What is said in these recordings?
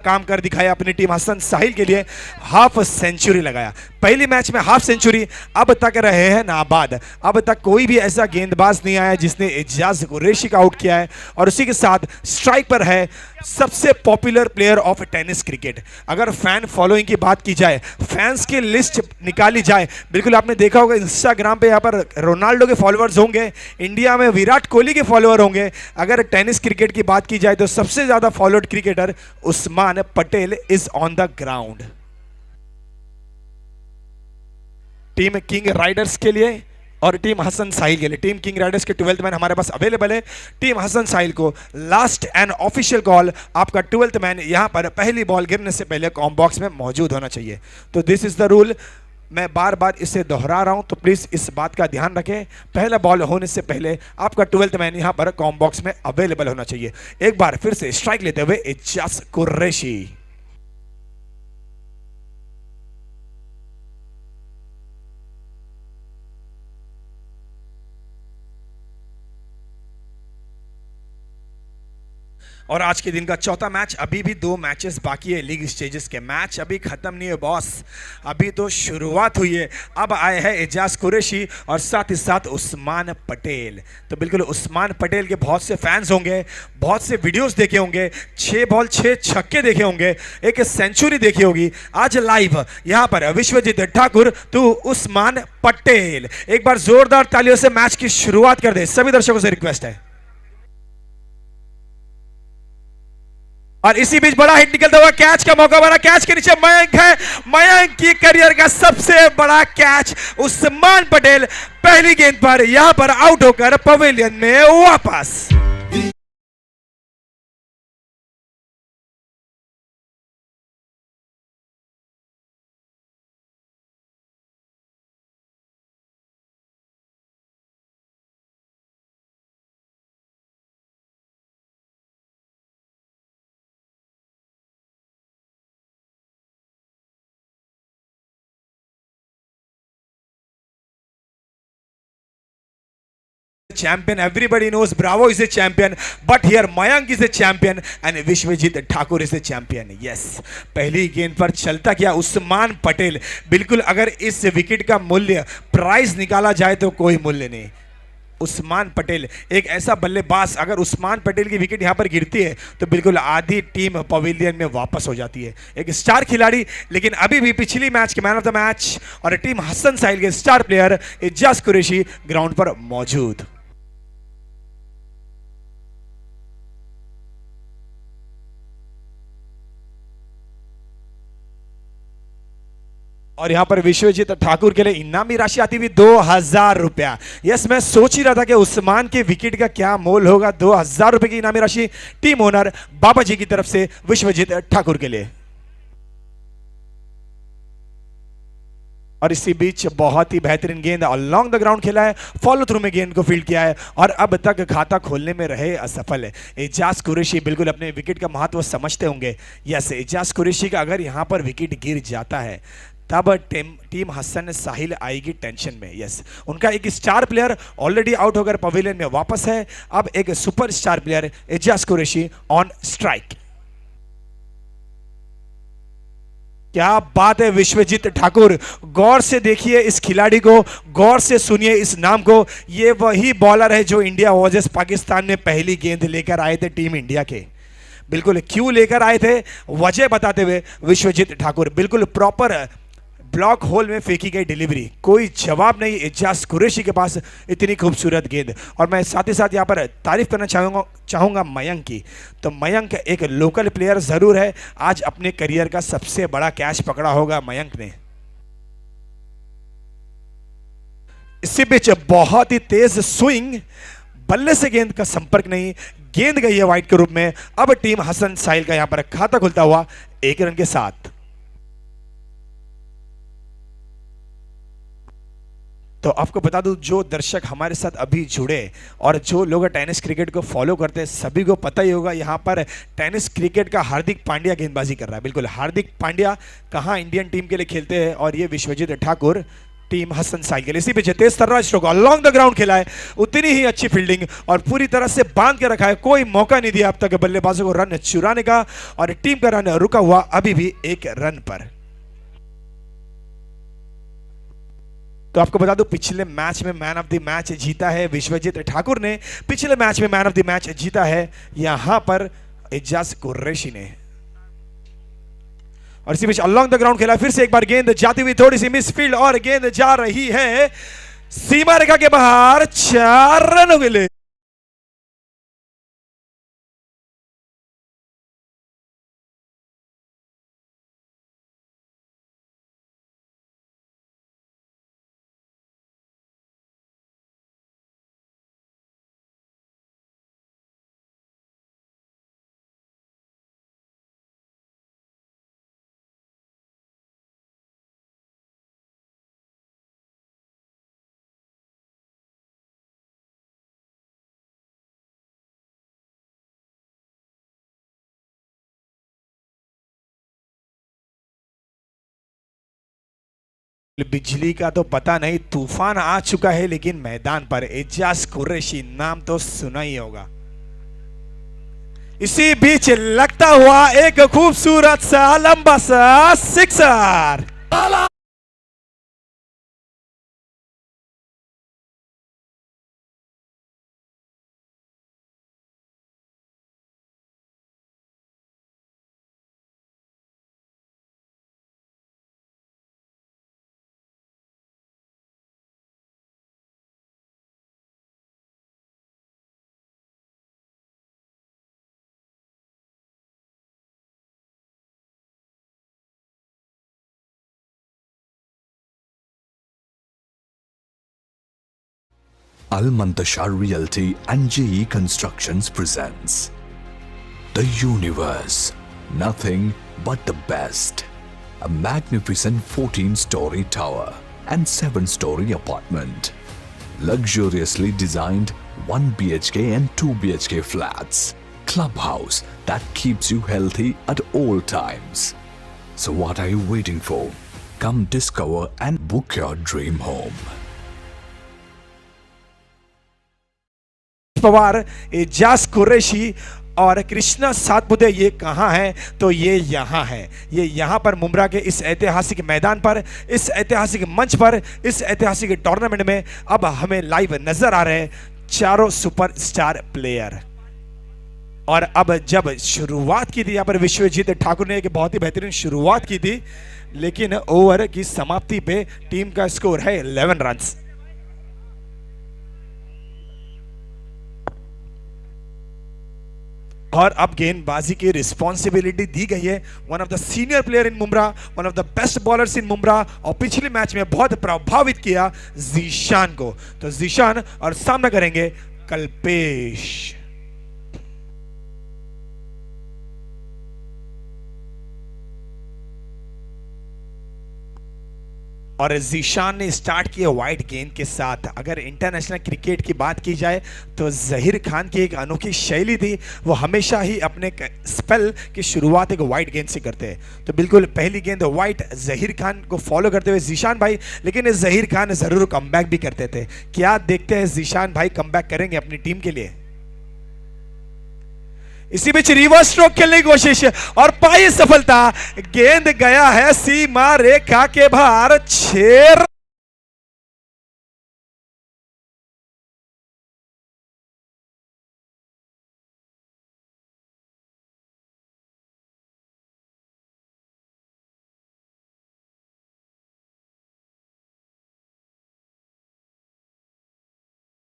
काम कर दिखाया अपनी टीम हसन साहिल के लिए, हाफ सेंचुरी लगाया पहली मैच में, हाफ सेंचुरी। अब तक रहे हैं नाबाद, अब तक कोई भी ऐसा गेंदबाज नहीं आया जिसने एजाज कुरैशी का आउट किया है। और उसी के साथ स्ट्राइक पर है सबसे popular player of tennis cricket. अगर फैन फॉलोइंग की बात की जाए, फैंस की लिस्ट निकाली जाए, बिल्कुल आपने देखा होगा इंस्टाग्राम पे यहाँ पर रोनाल्डो के फॉलोअर्स होंगे, इंडिया में विराट कोहली के फॉलोअर होंगे। अगर टेनिस क्रिकेट की बात की जाए तो सबसे ज्यादा followed cricketer Usman Patel is on the ground. Team king Riders के लिए और टीम हसन साहिल के लिए, टीम किंग राइडर्स के 12th मैन हमारे पास अवेलेबल है। टीम हसन साहिल को लास्ट एंड ऑफिशियल कॉल, आपका 12th मैन यहां पर पहली बॉल गिरने से पहले कॉम बॉक्स में मौजूद होना चाहिए। तो दिस इज द रूल, मैं बार बार इसे दोहरा रहा हूं, तो प्लीज इस बात का ध्यान रखें, पहला बॉल होने से पहले आपका 12th मैन यहां पर कॉम बॉक्स में अवेलेबल होना चाहिए। एक बार फिर से स्ट्राइक लेते हुए एजाज कुरैशी। और आज के दिन का चौथा मैच, अभी भी 2 मैचेस बाकी है लीग स्टेजेस के, मैच अभी खत्म नहीं है बॉस, अभी तो शुरुआत हुई है। अब आए हैं एजाज कुरैशी और साथ ही साथ उस्मान पटेल। तो बिल्कुल उस्मान पटेल के बहुत से फैंस होंगे, बहुत से वीडियोस देखे होंगे, 6 बॉल 6 छक्के देखे होंगे, एक सेंचुरी देखी होगी। आज लाइव यहां पर विश्वजीत ठाकुर टू उस्मान पटेल। एक बार जोरदार तालियों से मैच की शुरुआत कर दे, सभी दर्शकों से रिक्वेस्ट है। और इसी बीच बड़ा हिट निकलता हुआ कैच का मौका बना, कैच के नीचे मयंक है, मयंक की करियर का सबसे बड़ा कैच। उस्मान पटेल पहली गेंद पर यहां पर आउट होकर पवेलियन में वापस। Champion, everybody knows Bravo is a champion, but here Mayank is a champion and Vishwajit Thakur is a champion. Yes, पहली गेंद पर चलता क्या उस्मान पटेल। बिल्कुल अगर इस विकेट का मूल्य प्राइस निकाला जाए तो कोई मूल्य नहीं। उस्मान पटेल एक ऐसा बल्लेबाज, अगर उस्मान पटेल की विकेट यहां पर गिरती है तो बिल्कुल आधी टीम पवेलियन में वापस हो जाती है। एक स्टार खिलाड़ी, लेकिन अभी भी पिछली मैच के मैन ऑफ द मैच और टीम हसन साहिल के star player Ejaz Qureshi ground पर मौजूद। और यहां पर विश्वजीत ठाकुर के लिए इनामी राशि आती हुई 2000 रुपया। यस, मैं सोच ही रहा था कि उस्मान के विकेट का क्या मोल होगा। 2000 रुपए की इनामी राशि टीम ओनर बाबा जी की तरफ से विश्वजीत ठाकुर के लिए। और इसी बीच बहुत ही बेहतरीन गेंद अलॉन्ग द ग्राउंड खेला है, फॉलो थ्रू में गेंद को फील्ड किया है और अब तक खाता खोलने में रहे असफल है। एजाज कुरैशी बिल्कुल अपने विकेट का महत्व समझते होंगे। यस, एजाज कुरैशी का अगर यहां पर विकेट गिर जाता है तब टीम हसन साहिल आएगी टेंशन में। यस, उनका एक स्टार प्लेयर ऑलरेडी आउट होकर पवेलियन में वापस है। अब एक super star player Ejaz Qureshi on strike. क्या बात है विश्वजीत ठाकुर, गौर से देखिए इस खिलाड़ी को, गौर से सुनिए इस नाम को। ये वही बॉलर है जो इंडिया वर्सेस पाकिस्तान में पहली गेंद लेकर आए थे टीम इंडिया के। बिल्कुल क्यों लेकर आए थे वजह बताते हुए विश्वजीत ठाकुर, बिल्कुल प्रॉपर ब्लॉक होल में फेंकी गई डिलीवरी, कोई जवाब नहीं एजाज कुरैशी के पास इतनी खूबसूरत गेंद। और मैं साथ ही साथ यहाँ पर तारीफ करना चाहूँगा मयंक की। तो मयंक एक लोकल प्लेयर ज़रूर है, आज अपने करियर का सबसे बड़ा कैच पकड़ा होगा मयंक ने। इसी बीच बहुत ही तेज स्विंग, बल्ले से गेंद का संपर्क नहीं, गेंद गई है वाइड के रूप में। अब टीम हसन साहिल का यहाँ पर खाता खुलता हुआ 1 रन के साथ। तो आपको बता दूं, जो दर्शक हमारे साथ अभी जुड़े और जो लोग टेनिस क्रिकेट को फॉलो करते हैं सभी को पता ही होगा, यहाँ पर टेनिस क्रिकेट का हार्दिक पांड्या गेंदबाजी कर रहा है। बिल्कुल हार्दिक पांड्या कहाँ इंडियन टीम के लिए खेलते हैं और ये विश्वजीत ठाकुर टीम हसन साइकिल। इसी पे तेज Tarra stroke along the ground खेला है, उतनी ही अच्छी फील्डिंग और पूरी तरह से बांध के रखा है, कोई मौका नहीं दिया अब तक बल्लेबाजों को रन चुराने का, और टीम का रन रुका हुआ अभी भी 1 रन पर। तो आपको बता दूं पिछले मैच में मैन ऑफ द मैच जीता है विश्वजीत ठाकुर ने, पिछले मैच में मैन ऑफ द मैच जीता है यहां पर एजाज कुरैशी ने। और इसी बीच अलोंग द ग्राउंड खेला, फिर से एक बार गेंद जाती हुई थोड़ी सी मिस फील्ड और गेंद जा रही है सीमा रेखा के बाहर, 4 रनों के लिए। बिजली का तो पता नहीं, तूफान आ चुका है, लेकिन मैदान पर एजाज कुरैशी नाम तो सुना ही होगा। इसी बीच लगता हुआ एक खूबसूरत सा लंबा सा sixer. Al Mantashar Realty and JE Constructions presents The Universe, nothing but the best. A magnificent 14-story tower and 7-story apartment. Luxuriously designed 1 BHK and 2 BHK flats. Clubhouse that keeps you healthy at all times. So what are you waiting for? Come discover and book your dream home. Pawar, Ejaz Qureshi और कृष्णा सातपुते ये कहां है? तो ये यहां है, ये यहां पर मुंब्रा के इस ऐतिहासिक मैदान पर, इस ऐतिहासिक मंच पर, इस ऐतिहासिक टूर्नामेंट में अब हमें लाइव नजर आ रहे हैं चारों सुपरस्टार प्लेयर। और अब जब शुरुआत की थी यहां पर विश्वजीत ठाकुर ने एक बहुत ही बेहतरीन शुरुआत की थी, लेकिन ओवर की समाप्ति पे टीम का स्कोर है 11 रन्स। और अब गेंदबाजी की रिस्पॉन्सिबिलिटी दी गई है one of the senior player in Mumbra, one of the best bowlers इन मुंब्रा, और पिछले मैच में बहुत प्रभावित किया जीशान को। तो जीशान और सामना करेंगे कल्पेश। और जीशान ने स्टार्ट किया वाइड गेंद के साथ। अगर इंटरनेशनल क्रिकेट की बात की जाए तो जहीर खान की एक अनोखी शैली थी, वो हमेशा ही अपने स्पेल की शुरुआत एक वाइड गेंद से करते हैं। तो बिल्कुल पहली गेंद वाइड जहीर खान को फॉलो करते हुए जीशान भाई, लेकिन जहीर खान जरूर कमबैक भी करते थे। क्या देखते हैं जीशान भाई कमबैक करेंगे अपनी टीम के लिए? इसी बीच रिवर्स स्ट्रोक खेलने की कोशिश और पाई सफलता, गेंद गया है सीमा रेखा के बाहर, 6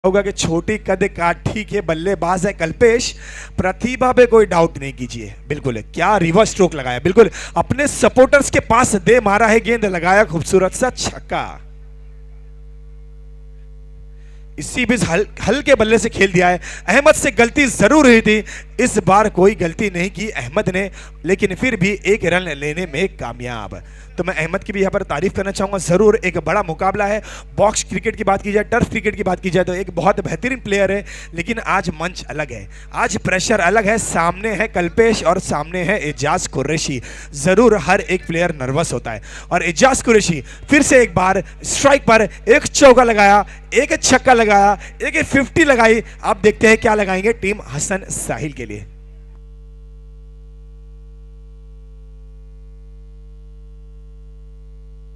होगा कि छोटी कद काठी के बल्लेबाज है कल्पेश, प्रतिभा पे कोई डाउट नहीं कीजिए। बिल्कुल क्या रिवर्स स्ट्रोक लगाया, बिल्कुल अपने सपोर्टर्स के पास दे मारा है गेंद, लगाया खूबसूरत सा छक्का। इसी बीच हल्के बल्ले से खेल दिया है। अहमद से गलती जरूर हुई थी, इस बार कोई गलती नहीं की अहमद ने, लेकिन फिर भी एक रन लेने में कामयाब। तो मैं अहमद की भी यहाँ पर तारीफ करना चाहूंगा। जरूर एक बड़ा मुकाबला है। बॉक्स क्रिकेट की बात की जाए, टर्फ क्रिकेट की बात की जाए तो एक बहुत बेहतरीन प्लेयर है, लेकिन आज मंच अलग है, आज प्रेशर अलग है। सामने है कल्पेश और सामने है एजाज कुरैशी। जरूर हर एक प्लेयर नर्वस होता है, और एजाज कुरैशी फिर से एक बार स्ट्राइक पर एक चौका लगाया, एक छक्का लगाया, एक 50 लगाई। अब देखते हैं क्या लगाएंगे टीम हसन साहिल के लिए।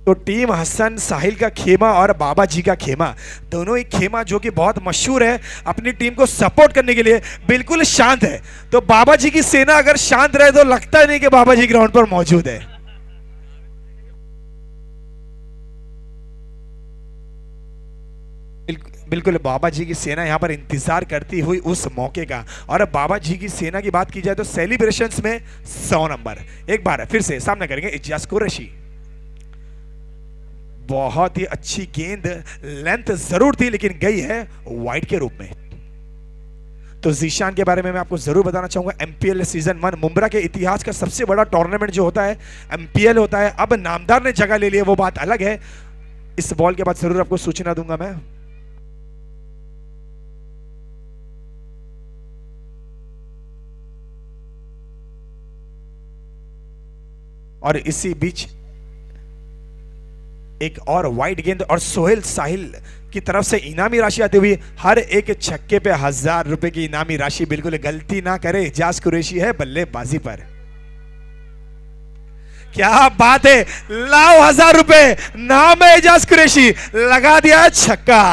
तो टीम हसन साहिल का खेमा और बाबा जी का खेमा, दोनों ही खेमा जो कि बहुत मशहूर है अपनी टीम को सपोर्ट करने के लिए, बिल्कुल शांत है। तो बाबा जी की सेना अगर शांत रहे तो लगता नहीं कि बाबा जी ग्राउंड पर मौजूद है। बिल्कुल बाबा जी की सेना यहां पर इंतजार करती हुई उस मौके का। और बाबा जी की सेना की बात की जाए तो सेलिब्रेशंस में 100 नंबर। एक बार फिर से सामना करेंगे इजाज कुरैशी। बहुत ही अच्छी गेंद, लेंथ जरूर थी लेकिन गई है वाइड के रूप में। तो जीशान के बारे में मैं आपको जरूर बताना चाहूंगा। एमपीएल सीजन 1 मुंब्रा के इतिहास का सबसे बड़ा टूर्नामेंट जो होता है एमपीएल होता है। अब नामदार ने जगह ले ली है, वो बात अलग है। इस बॉल के बाद जरूर आपको सूचना दूंगा मैं। और इसी बीच एक और वाइड गेंद और सोहेल साहिल की तरफ से इनामी राशि आती हुई। हर एक छक्के पे 1000 रुपए की इनामी राशि। बिल्कुल गलती ना करे, एजाज कुरैशी है बल्लेबाजी पर। क्या बात है, लाओ 1000 रुपए, नाम है एजाज कुरैशी, लगा दिया छक्का।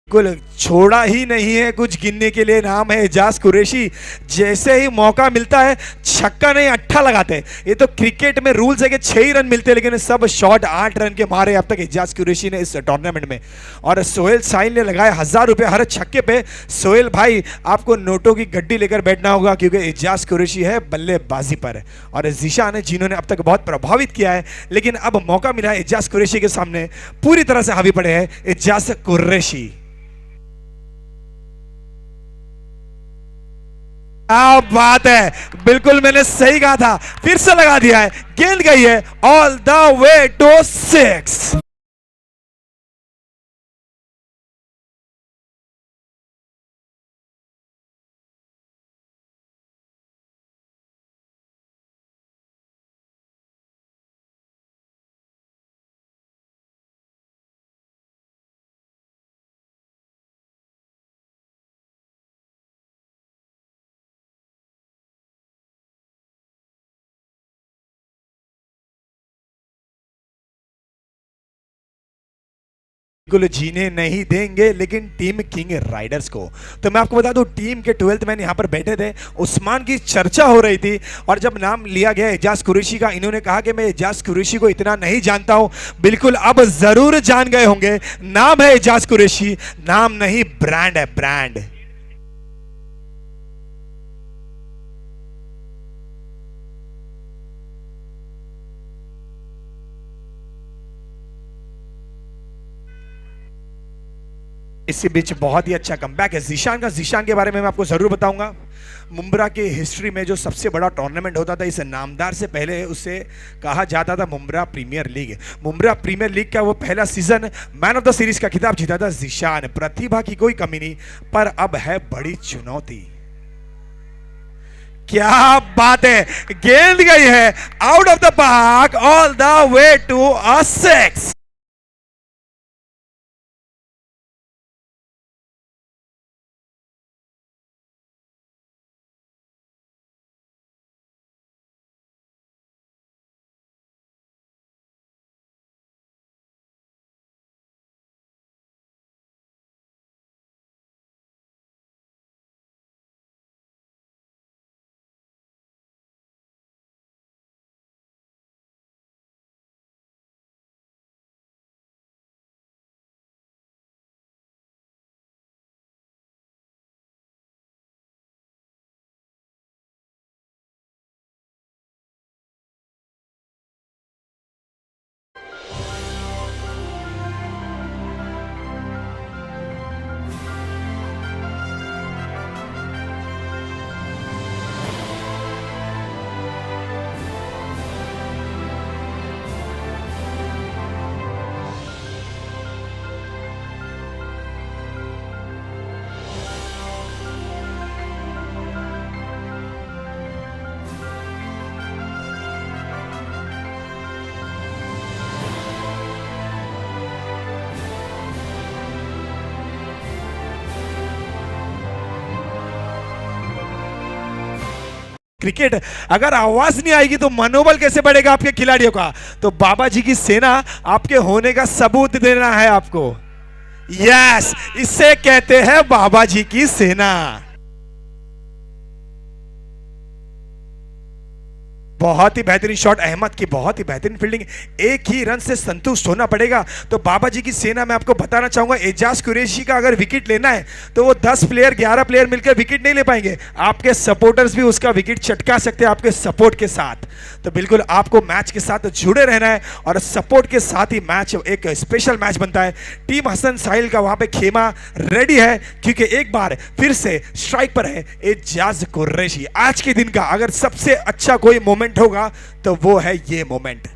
बिल्कुल छोड़ा ही नहीं है कुछ गिनने के लिए, नाम है एजाज कुरैशी। जैसे ही मौका मिलता है छक्का नहीं अट्ठा लगाते हैं। ये तो क्रिकेट में रूल्स है कि 6 ही रन मिलते हैं, लेकिन सब शॉट 8 रन के मारे अब तक एजाज कुरैशी ने इस टूर्नामेंट में। और सोहेल साहिल ने लगाए 1000 रुपए हर छक्के पे। सोहेल भाई आपको नोटों की गड्डी लेकर बैठना होगा, क्योंकि एजाज कुरैशी है बल्लेबाजी पर। और जीशान है जिन्होंने अब तक बहुत प्रभावित किया है, लेकिन अब मौका मिला है एजाज कुरैशी के सामने, पूरी तरह से हावी पड़े हैं एजाज कुरैशी। क्या बात है, बिल्कुल मैंने सही कहा था, फिर से लगा दिया है, गेंद गई है ऑल द वे टू 6। बिल्कुल जीने नहीं देंगे लेकिन टीम किंग राइडर्स को। तो मैं आपको बता दूं टीम के 12th मैन यहां पर बैठे थे, उस्मान की चर्चा हो रही थी, और जब नाम लिया गया एजाज कुरैशी का, इन्होंने कहा कि मैं एजाज कुरैशी को इतना नहीं जानता हूं। बिल्कुल अब जरूर जान गए होंगे, नाम है एजाज कुरैशी, नाम नहीं ब्रांड है, ब्रांड। इसी बीच बहुत ही अच्छा कमबैक है जीशान का। जीशान के बारे में मैं आपको जरूर बताऊंगा। मुंब्रा के हिस्ट्री में जो सबसे बड़ा टूर्नामेंट होता था इस नामदार से पहले, उसे कहा जाता था Mumbra Premier League. Mumbra Premier League का वो पहला season man of the series का खिताब जीता था जीशान। प्रतिभा की कोई कमी नहीं, पर अब है बड़ी चुनौती। क्या बात है, गेंद गई है out of the park all the way to a 6। Wicket, अगर आवाज नहीं आएगी तो मनोबल कैसे बढ़ेगा आपके खिलाड़ियों का? तो बाबा जी की सेना आपके होने का सबूत देना है आपको। यस, इससे कहते हैं बाबा जी की सेना। बहुत ही बेहतरीन शॉट अहमद की, बहुत ही बेहतरीन फील्डिंग। एक ही रन से संतुष्ट होना पड़ेगा। तो बाबा जी की सेना में आपको बताना चाहूंगा, एजाज कुरैशी का अगर विकेट लेना है तो वो 10 प्लेयर 11 प्लेयर मिलकर विकेट नहीं ले पाएंगे। आपके सपोर्टर्स भी उसका विकेट चटका सकते हैं आपके सपोर्ट के साथ। तो बिल्कुल आपको मैच के साथ जुड़े रहना है और सपोर्ट के साथ ही मैच एक स्पेशल मैच बनता है। टीम हसन साहिल का वहां पे खेमा रेडी है, क्योंकि एक बार फिर से स्ट्राइक पर है एजाज कुरैशी। आज के दिन का अगर सबसे अच्छा कोई मोमेंट होगा तो वो है ये मोमेंट।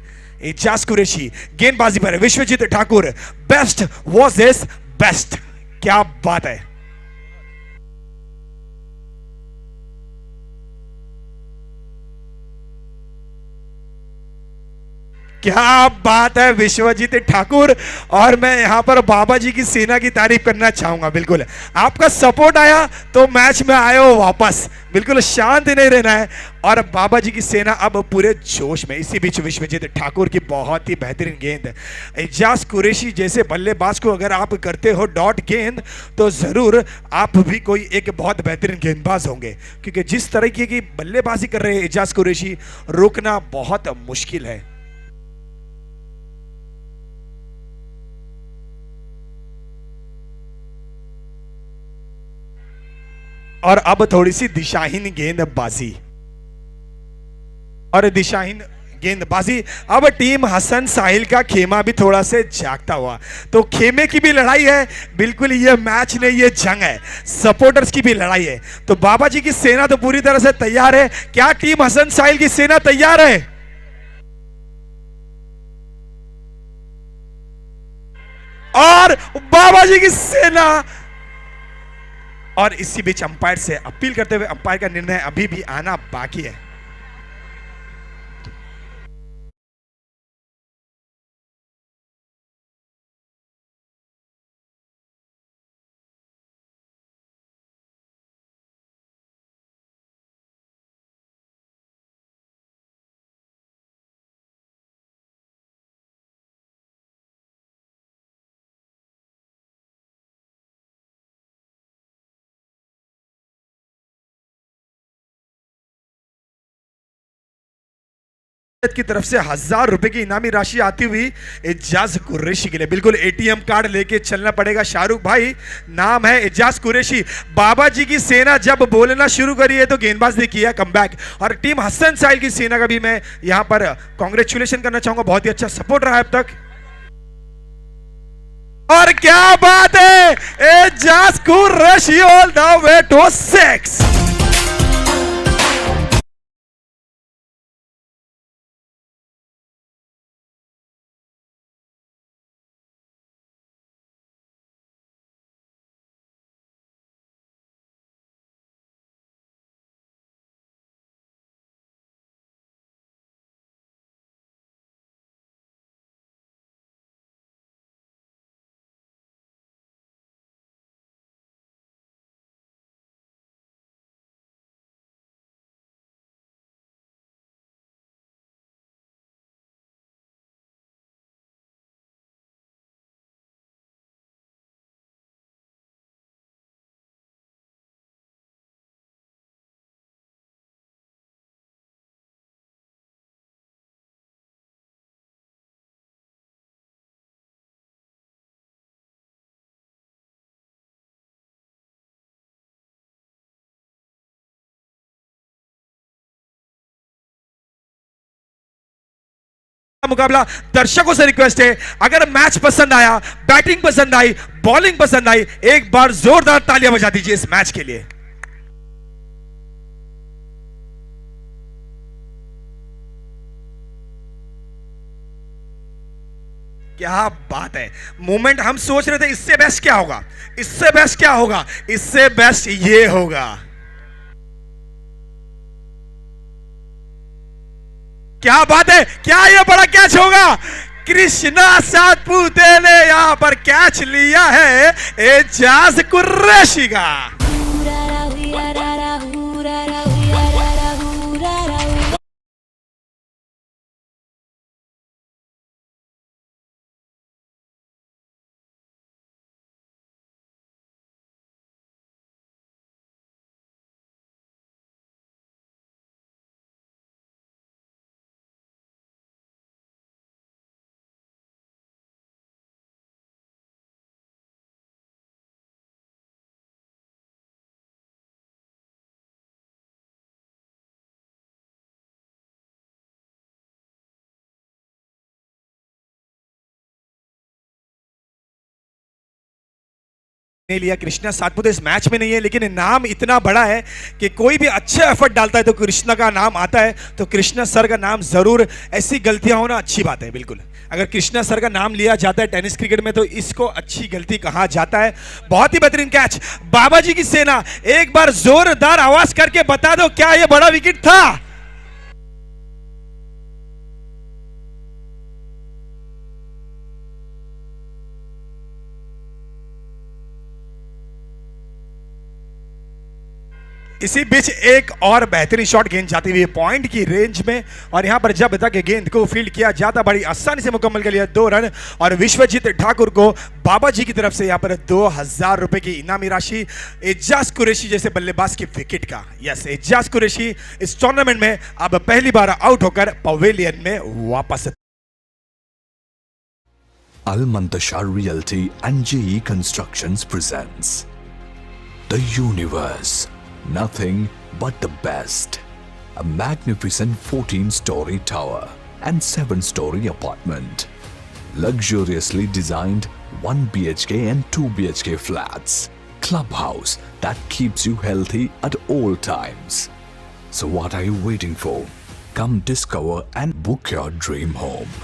एजाज कुरैशी गेंदबाजी पर है, Vishwajeet Thakur best was this best. क्या बात है। क्या बात है विश्वजीत ठाकुर। और मैं यहां पर बाबा जी की सेना की तारीफ करना चाहूंगा। बिल्कुल आपका सपोर्ट आया तो मैच में आए हो वापस, बिल्कुल शांत नहीं रहना है। और बाबा जी की सेना अब पूरे जोश में। इसी बीच विश्वजीत ठाकुर की बहुत ही बेहतरीन गेंद। एजाज कुरैशी जैसे बल्लेबाज को अगर आप करते हो डॉट गेंद तो जरूर आप भी कोई एक बहुत बेहतरीन गेंदबाज होंगे, क्योंकि जिस तरीके की बल्लेबाजी कर रहे हैं एजाज कुरैशी, रोकना बहुत मुश्किल है। और अब थोड़ी सी दिशाहीन गेंदबाजी और दिशाहीन गेंदबाजी। अब टीम हसन साहिल का खेमा भी थोड़ा से जागता हुआ। तो खेमे की भी लड़ाई है, बिल्कुल ये मैच नहीं ये जंग है, सपोर्टर्स की भी लड़ाई है। तो बाबा जी की सेना तो पूरी तरह से तैयार है। क्या टीम हसन साहिल की सेना तैयार है? और बाबा जी की सेना। और इसी बीच अंपायर से अपील करते हुए, अंपायर का निर्णय अभी भी आना बाकी है। की तरफ से 1000 रुपए की इनामी राशि आती हुई एजाज कुरैशी के लिए। बिल्कुल एटीएम कार्ड लेके चलना पड़ेगा शाहरुख भाई। नाम है एजाज कुरैशी। बाबा जी की सेना जब बोलना शुरू करी है तो गेंदबाज ने किया कमबैक। और टीम हसन साहिल की सेना का भी मैं यहां पर कांग्रेचुलेशन करना चाहूंगा, बहुत ही अच्छा सपोर्ट रहा है अब तक। और क्या बात है, Ejaz Qureshi all the way to 6। मुकाबला दर्शकों से रिक्वेस्ट है, अगर मैच पसंद आया, बैटिंग पसंद आई, बॉलिंग पसंद आई, एक बार जोरदार तालियां बजा दीजिए इस मैच के लिए। क्या बात है। मोमेंट हम सोच रहे थे इससे बेस्ट क्या होगा, इससे बेस्ट क्या होगा, इससे बेस्ट ये होगा। क्या बात है, क्या ये बड़ा कैच होगा। कृष्णा सातपुते ने यहां पर कैच लिया है एजाज कुरैशी का। ने लिया। कृष्णा सातपुते इस मैच में नहीं है, लेकिन नाम इतना बड़ा है कि कोई भी अच्छा एफर्ट डालता है तो कृष्णा का नाम आता है, तो कृष्णा सर का नाम जरूर। ऐसी गलतियां होना अच्छी बात है, बिल्कुल। अगर कृष्णा सर का नाम लिया जाता है टेनिस क्रिकेट में तो इसको अच्छी गलती कहा जाता है। बहुत ही बेहतरीन कैच, बाबा जी की सेना। एक बार जोरदार आवाज करके बता दो, क्या यह बड़ा विकेट था? इसी बीच एक और बेहतरीन शॉट, गेंद जाती हुई पॉइंट की रेंज में, और यहां पर जब तक गेंद को फील्ड किया जाता बड़ी आसानी से मुकम्मल कर लिया 2 रन। और विश्वजीत ठाकुर को बाबा जी की तरफ से यहां पर 2000 रुपए की इनामी राशि। एजाज कुरैशी जैसे बल्लेबाज की विकेट का, यस, एजाज कुरैशी इस टूर्नामेंट में अब पहली बार आउट होकर पवेलियन में वापस। Al Muntashar Realty and JE Constructions presents The Universe, Nothing But the Best. A magnificent 14-story tower and 7-story apartment. Luxuriously designed 1 BHK and 2 BHK flats. Clubhouse that keeps you healthy at all times. So what are you waiting for? Come discover and book your dream home.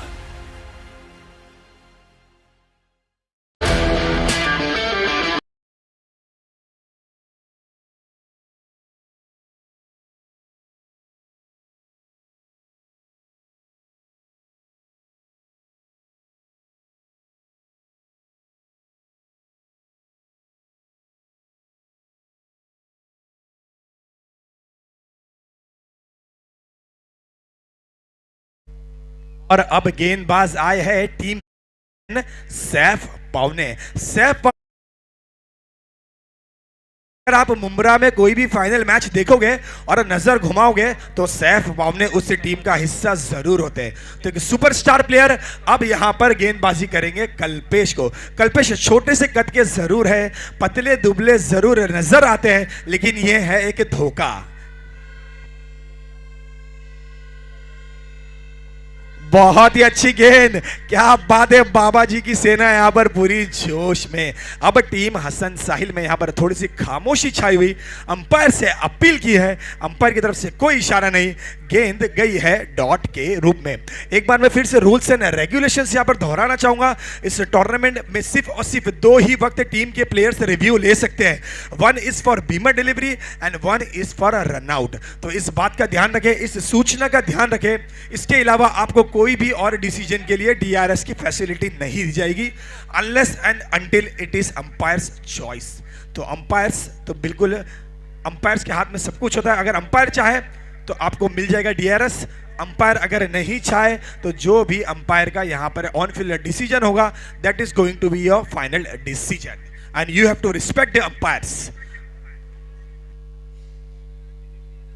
और अब गेंदबाज आए हैं team Saif पावने। अगर आप मुंब्रा में कोई भी फाइनल मैच देखोगे और नजर घुमाओगे तो सैफ पावने उस टीम का हिस्सा जरूर होते हैं। तो एक सुपरस्टार प्लेयर अब यहां पर गेंदबाजी करेंगे कल्पेश को। कल्पेश छोटे से कद के जरूर है, पतले दुबले जरूर नजर आते हैं, लेकिन यह है एक धोखा। बहुत ही अच्छी गेंद, क्या बात है, बाबा जी की सेना यहां पर पूरी जोश में। अब टीम हसन साहिल में यहां पर थोड़ी सी खामोशी छाई हुई। अंपायर से अपील की है, अंपायर की तरफ से कोई इशारा नहीं, गेंद गई है डॉट के रूप में। एक बार मैं फिर से रूल्स एंड रेगुलेशंस यहां पर दोहराना चाहूंगा। इस टूर्नामेंट में सिर्फ और सिर्फ 2 ही वक्त टीम के प्लेयर्स रिव्यू ले सकते हैं। 1 is for Beamer delivery and 1 is for run out. तो इस बात का ध्यान रखें, इस सूचना का ध्यान रखें। इसके अलावा आपको कोई भी और डिसीजन के लिए डीआरएस की फैसिलिटी नहीं दी जाएगी unless and until it is umpires choice. तो अंपायर्स तो बिल्कुल अंपायर्स के हाथ में सब कुछ होता है। अगर अंपायर चाहे तो आपको मिल जाएगा डीआरएस, अंपायर अगर नहीं चाहे तो जो भी अंपायर का यहां पर ऑन फील्ड डिसीजन होगा that is going to be your final decision and you have to respect the umpires.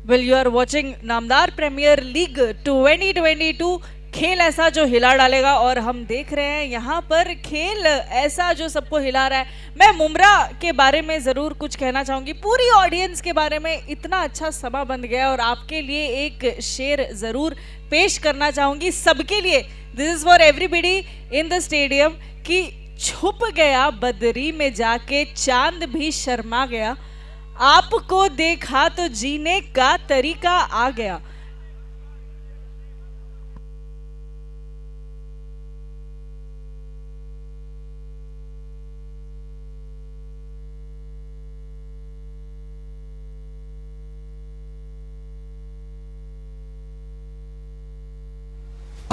Well, you are watching Namdar Premier League 2022। खेल ऐसा जो हिला डालेगा, और हम देख रहे हैं यहाँ पर खेल ऐसा जो सबको हिला रहा है। मैं मुमरा के बारे में ज़रूर कुछ कहना चाहूँगी, पूरी ऑडियंस के बारे में। इतना अच्छा समा बन गया और आपके लिए एक शेर ज़रूर पेश करना चाहूँगी सबके लिए। This is for everybody in the stadium कि छुप गया बदरी में जाके चांद भी शर्मा गया, आपको देखा तो जीने का तरीका आ गया।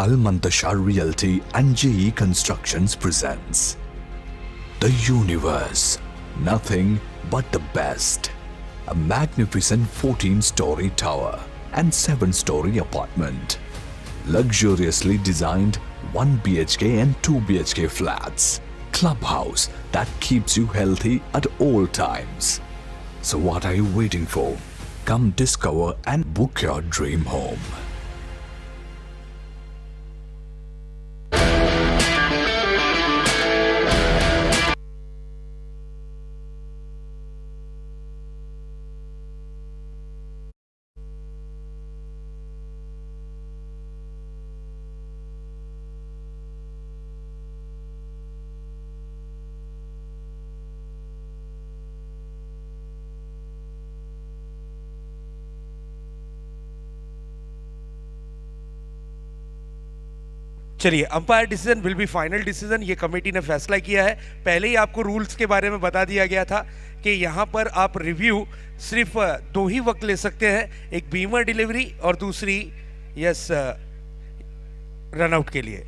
Al Muntashar Realty and JE Constructions presents The Universe, Nothing But the Best. A magnificent 14-story tower and 7-story apartment. Luxuriously designed 1 BHK and 2 BHK flats. Clubhouse that keeps you healthy at all times. So what are you waiting for? Come discover and book your dream home. चलिए, umpire decision will be final decision, ये committee ने फैसला किया है। पहले ही आपको rules के बारे में बता दिया गया था कि यहाँ पर आप रिव्यू सिर्फ 2 ही वक्त ले सकते हैं, एक बीमर डिलीवरी और दूसरी रनआउट के लिए।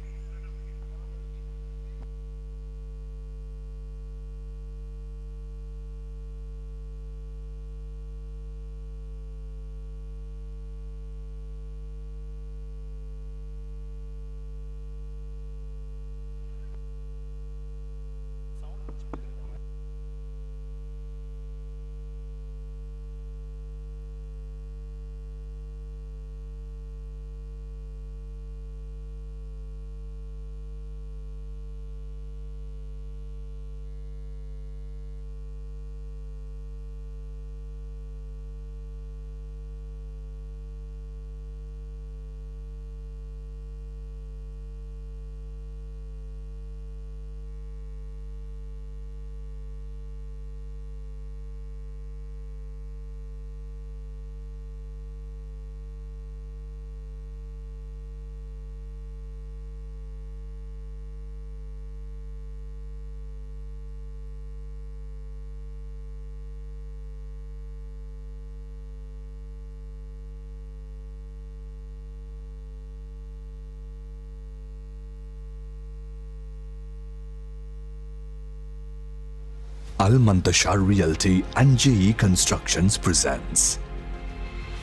Al Mantashar Realty and JE Constructions presents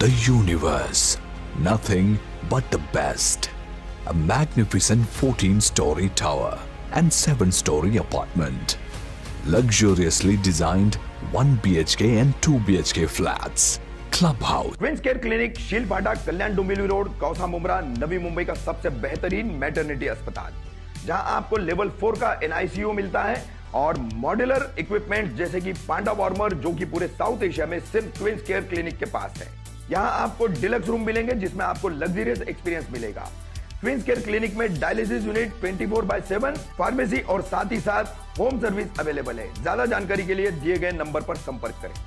The Universe, Nothing But the Best. A magnificent 14-story tower and 7-story apartment. Luxuriously designed 1 BHK and 2 BHK flats. Clubhouse. Twins care Clinic, Shil Phatak, Kalyan Dombivli road, कौथा Mumbra, Navi Mumbai का सबसे बेहतरीन maternity अस्पताल, जहां आपको level 4 का NICU मिलता है और मॉड्यूलर इक्विपमेंट जैसे कि पांडा वार्मर, जो कि पूरे साउथ एशिया में सिर्फ ट्विंस केयर क्लिनिक के पास है। यहां आपको डिलक्स रूम मिलेंगे जिसमें आपको लग्जरियस एक्सपीरियंस मिलेगा। ट्विंस केयर क्लिनिक में डायलिसिस यूनिट 24/7, फार्मेसी और साथ ही साथ होम सर्विस अवेलेबल है। ज्यादा जानकारी के लिए दिए गए नंबर पर संपर्क करें।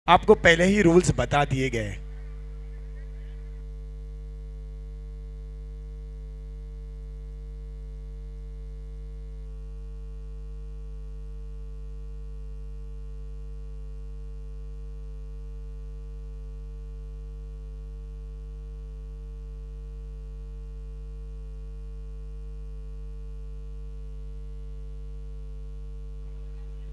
आपको पहले ही रूल्स बता दिए गए।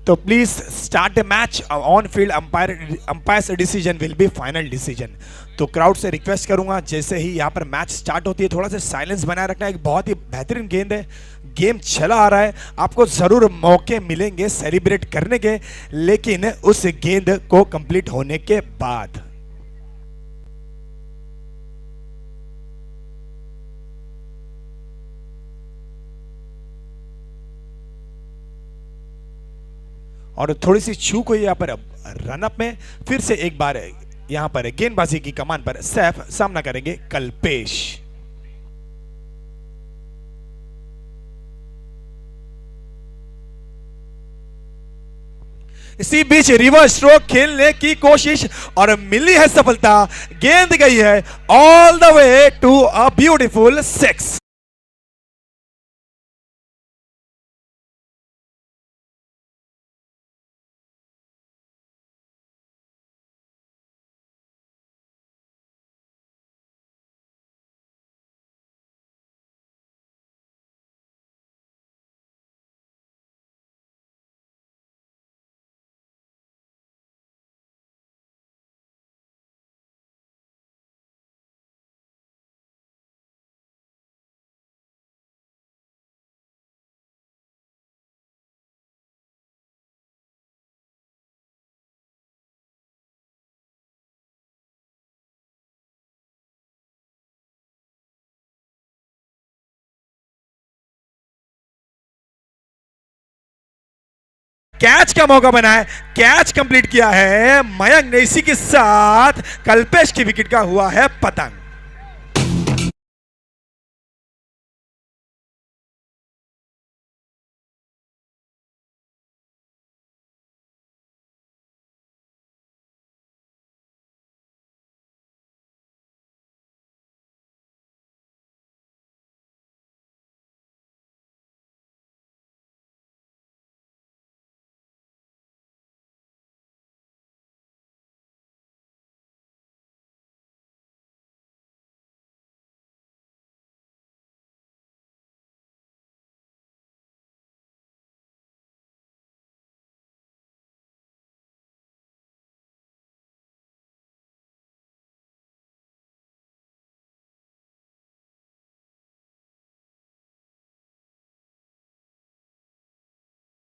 तो please start the match. On field umpires decision will be final decision. तो क्राउड से रिक्वेस्ट करूंगा, जैसे ही यहाँ पर मैच स्टार्ट होती है थोड़ा सा साइलेंस बनाए रखना। एक बहुत ही बेहतरीन गेंद है, गेम चला आ रहा है, आपको जरूर मौके मिलेंगे सेलिब्रेट करने के, लेकिन उस गेंद को कंप्लीट होने के बाद। और थोड़ी सी चूक हुई यहाँ पर रनअप में। फिर से एक बार यहाँ पर गेंदबाजी की कमान पर सैफ सामना करेंगे कल्पेश। इसी बीच रिवर्स स्ट्रोक खेलने की कोशिश और मिली है सफलता। गेंद गई है all the way to a beautiful 6। Catch का मौका बना है, कैच कंप्लीट किया है मयंक ने। इसी के साथ कल्पेश की विकेट का हुआ है पतंग।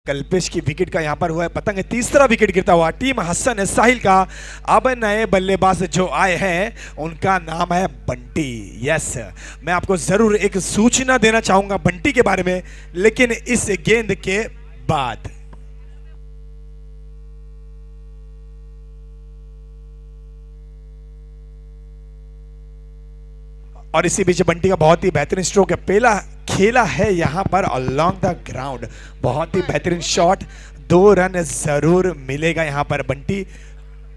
कल्पेश की विकेट का यहां पर हुआ है पतंग, तीसरा विकेट गिरता हुआ टीम हसन साहिल का। अब नए बल्लेबाज जो आए हैं उनका नाम है बंटी। यस, मैं आपको जरूर एक सूचना देना चाहूंगा बंटी के बारे में, लेकिन इस गेंद के बाद। और इसी बीच बंटी का बहुत ही बेहतरीन स्ट्रोक है, पहला खेला है यहां पर अलोंग द ग्राउंड, बहुत ही बेहतरीन शॉट। 2 रन जरूर मिलेगा यहां पर बंटी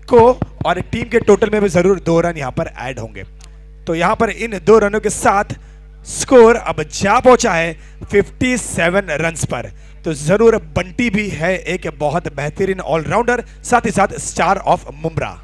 को, और टीम के टोटल में भी जरूर 2 रन यहां पर ऐड होंगे। तो यहां पर इन 2 रनों के साथ स्कोर अब जा पहुंचा है 57 रन्स पर। तो जरूर बंटी भी है एक बहुत बेहतरीन ऑलराउंडर, साथ ही साथ स्टार ऑफ मुंब्रा।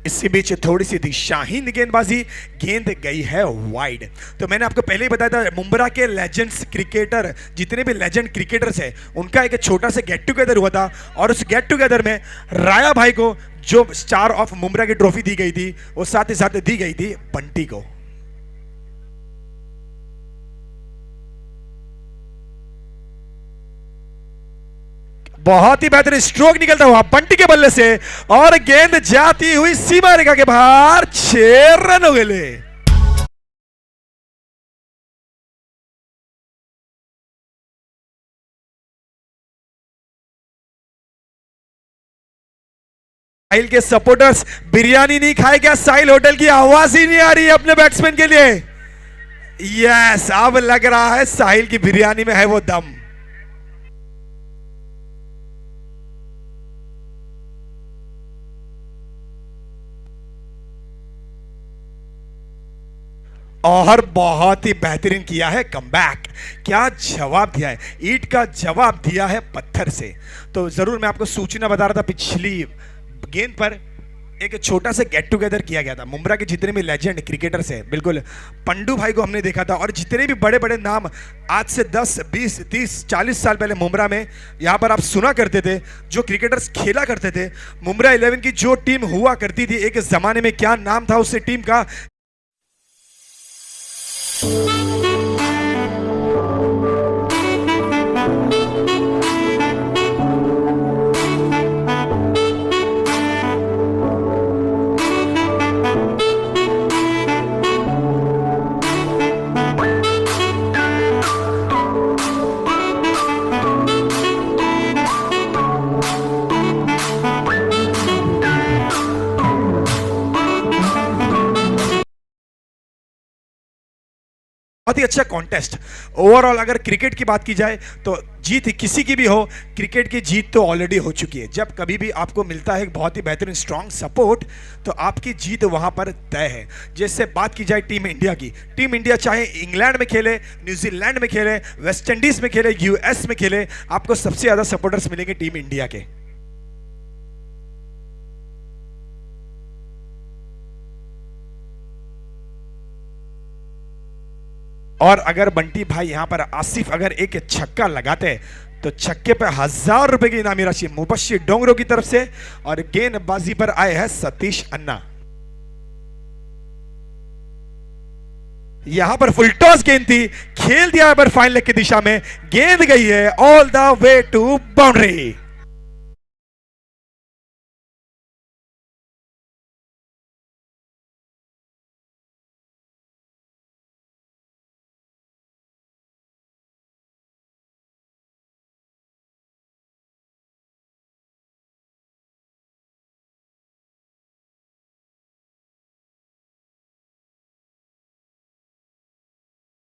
इसी बीच थोड़ी सी दिशाहीन गेंदबाजी, गेंद गई है वाइड। तो मैंने आपको पहले ही बताया था मुंब्रा के लेजेंड्स क्रिकेटर, जितने भी लेजेंड क्रिकेटर्स हैं उनका एक छोटा सा गेट टुगेदर हुआ था, और उस गेट टुगेदर में राया भाई को जो स्टार ऑफ मुंब्रा की ट्रॉफी दी गई थी वो साथ ही साथ दी गई थी बंटी को। बहुत ही बेहतरीन स्ट्रोक निकलता हुआ बंटी के बल्ले से, और गेंद जाती हुई सीमा रेखा के बाहर, 6 रन हो गए। साहिल के सपोर्टर्स बिरयानी नहीं खाए क्या? साहिल होटल की आवाज ही नहीं आ रही है अपने बैट्समैन के लिए। यस, अब लग रहा है साहिल की बिरयानी में है वो दम। और बहुत ही बेहतरीन किया है कमबैक, क्या जवाब दिया है, ईंट का जवाब दिया है पत्थर से। तो जरूर मैं आपको सूचना बता रहा था, पिछली गेंद पर एक छोटा सा गेट टुगेदर किया गया था। मुंब्रा के जितने भी लेजेंड क्रिकेटर्स हैं, बिल्कुल पंडू भाई को हमने देखा था, और जितने भी बड़े बड़े नाम आज से 10, 20, 30, 40 साल पहले मुंब्रा में यहां पर आप सुना करते थे, जो क्रिकेटर्स खेला करते थे, मुंब्रा 11 की जो टीम हुआ करती थी एक जमाने में, क्या नाम था उस टीम का? बहुत ही अच्छा कॉन्टेस्ट ओवरऑल। अगर क्रिकेट की बात की जाए तो जीत किसी की भी हो, क्रिकेट की जीत तो ऑलरेडी हो चुकी है। जब कभी भी आपको मिलता है एक बहुत ही बेहतरीन स्ट्रॉन्ग सपोर्ट, तो आपकी जीत वहां पर तय है। जैसे बात की जाए टीम इंडिया की, टीम इंडिया चाहे इंग्लैंड में खेले, न्यूजीलैंड में खेले, वेस्ट इंडीज में खेले, यूएस में खेले, आपको सबसे ज्यादा सपोर्टर्स मिलेंगे टीम इंडिया के। और अगर बंटी भाई यहां पर आसिफ अगर एक छक्का लगाते तो छक्के पे 1000 रुपए की इनामी राशि मुबश्शिर डोंगरों की तरफ से, और गेंदबाजी पर आए हैं सतीश अन्ना। यहां पर फुल टॉस गेंद थी, खेल दिया पर फाइन लेग की दिशा में, गेंद गई है all the way to boundary.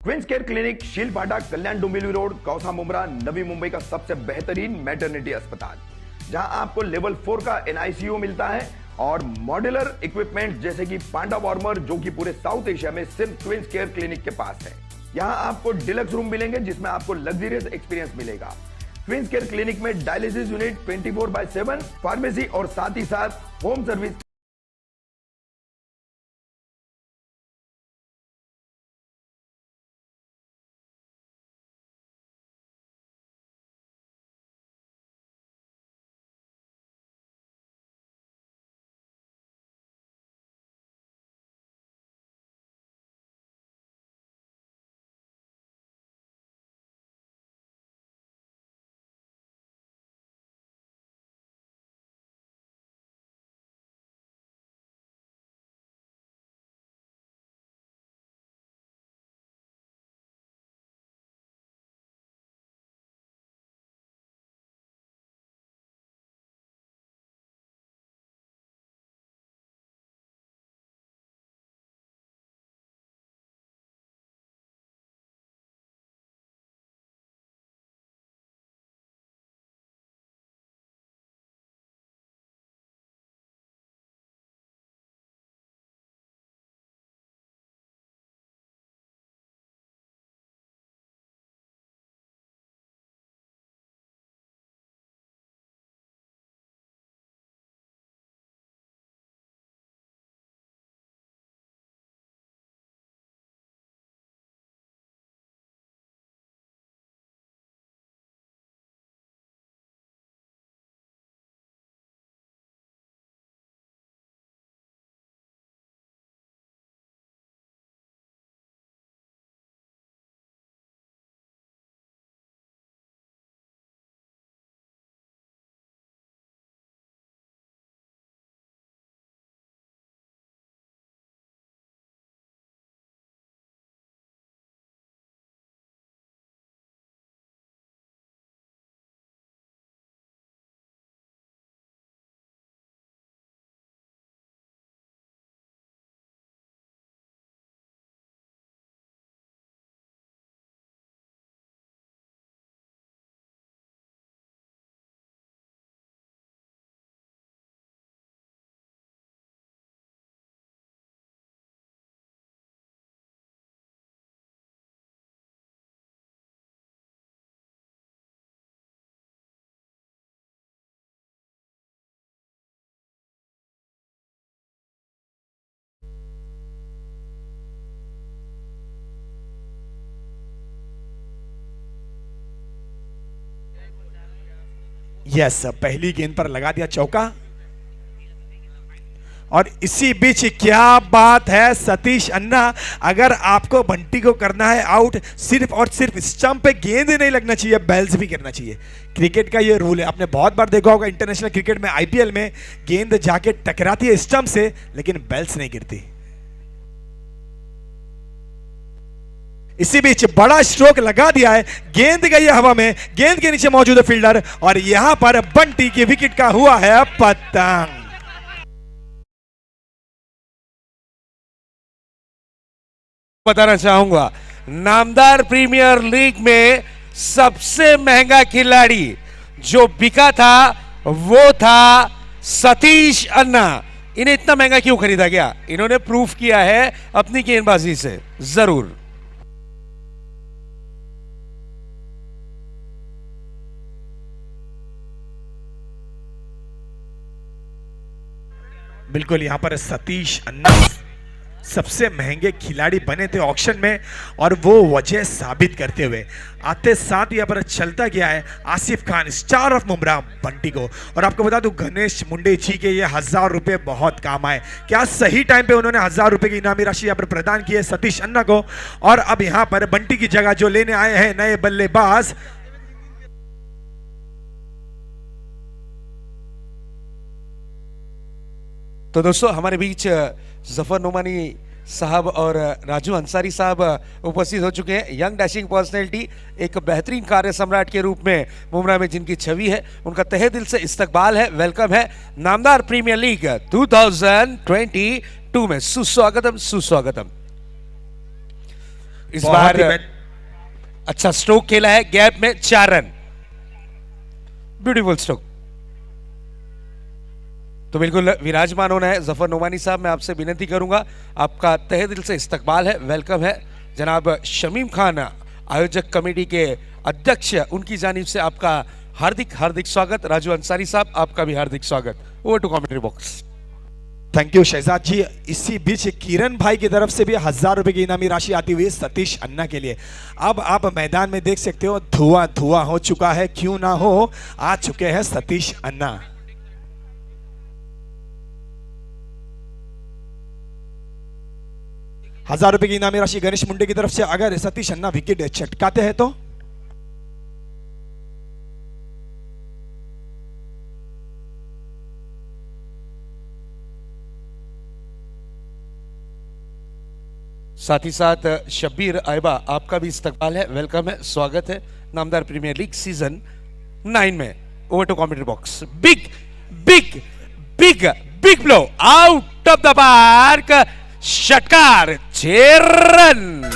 Queens Care Clinic, Shil Phatak, Kalyan Dombivli Road, Kausa Mumbra, Navi Mumbai का सबसे बेहतरीन मैटरनिटी अस्पताल, जहां आपको लेवल 4 का एनआईसीयू मिलता है, और मॉड्यूलर इक्विपमेंट जैसे कि पांडा वार्मर, जो कि पूरे साउथ एशिया में सिर्फ क्वींस केयर क्लिनिक के पास है। यहां आपको डिलक्स रूम मिलेंगे जिसमें आपको लग्जरियस एक्सपीरियंस मिलेगा। क्वींस केयर क्लिनिक में डायलिसिस यूनिट 24/7, फार्मेसी और साथ ही साथ होम सर्विस यस, पहली गेंद पर लगा दिया चौका। और इसी बीच क्या बात है सतीश अन्ना, अगर आपको बंटी को करना है आउट, सिर्फ और सिर्फ स्टंप पे गेंद नहीं लगना चाहिए, बेल्स भी गिरना चाहिए। क्रिकेट का ये रूल है, आपने बहुत बार देखा होगा इंटरनेशनल क्रिकेट में, आईपीएल में गेंद जाके टकराती है स्टंप से, लेकिन बेल्स नहीं गिरती। इसी बीच बड़ा स्ट्रोक लगा दिया है, गेंद गई है हवा में, गेंद के नीचे मौजूद है फील्डर, और यहां पर बंटी की विकेट का हुआ है पतंग। बताना चाहूंगा, नामदार प्रीमियर लीग में सबसे महंगा खिलाड़ी जो बिका था वो था सतीश अन्ना। इन्हें इतना महंगा क्यों खरीदा गया? इन्होंने प्रूफ किया है अपनी गेंदबाजी से। जरूर बिल्कुल, यहां पर सतीश अन्ना सबसे महंगे खिलाड़ी बने थे ऑक्शन में, और वो वजह साबित करते हुए आते साथ यहाँ पर चलता गया है आसिफ खान, स्टार ऑफ मुंब्रा, बंटी को। और आपको बता दूं, गणेश मुंडे जी के ये 1000 रुपए बहुत काम आए। क्या सही टाइम पे उन्होंने 1000 रुपए की इनामी राशि यहाँ पर प्रदान की है सतीश अन्ना को। और अब यहाँ पर बंटी की जगह जो लेने आए हैं नए बल्लेबाज, तो दोस्तों हमारे बीच जफर नोमानी साहब और राजू अंसारी साहब उपस्थित हो चुके हैं। यंग डैशिंग पर्सनैलिटी, एक बेहतरीन कार्य सम्राट के रूप में मुंब्रा में जिनकी छवि है, उनका तहे दिल से इस्तकबाल है, वेलकम है नामदार प्रीमियर लीग 2022 में। सुस्वागतम सुस्वागतम। इस बार अच्छा स्ट्रोक खेला है, गैप में 4 रन, ब्यूटीफुल स्ट्रोक। तो बिल्कुल विराजमान होना है जफर नोमानी साहब। मैं आपसे विनती करूंगा, आपका तहे दिल से इस्तकबाल है, वेलकम है। जनाब शमीम खान, आयोजक कमेटी के अध्यक्ष, उनकी जानिब से आपका हार्दिक हार्दिक स्वागत। राजू अंसारी साहब, आपका भी हार्दिक स्वागत। Over to commentary box. Thank you Shahzad ji. इसी बीच किरण भाई की तरफ से भी 1000 रुपए की इनामी राशि आती हुई सतीश अन्ना के लिए। अब आप मैदान में देख सकते हो, धुआं धुआं हो चुका है, क्यों ना हो, आ चुके हैं सतीश अन्ना। ₹1000 की इनामी राशि गणेश मुंडे की तरफ से, अगर सतीश अन्ना विकेट चटकाते हैं तो। साथ ही साथ शब्बीर आयबा, आपका भी इस्तकबाल है, वेलकम है, स्वागत है नामदार प्रीमियर लीग सीजन 9 में। Over to commentary box. Big big big big blow out of the park, षटकार, 6 रन।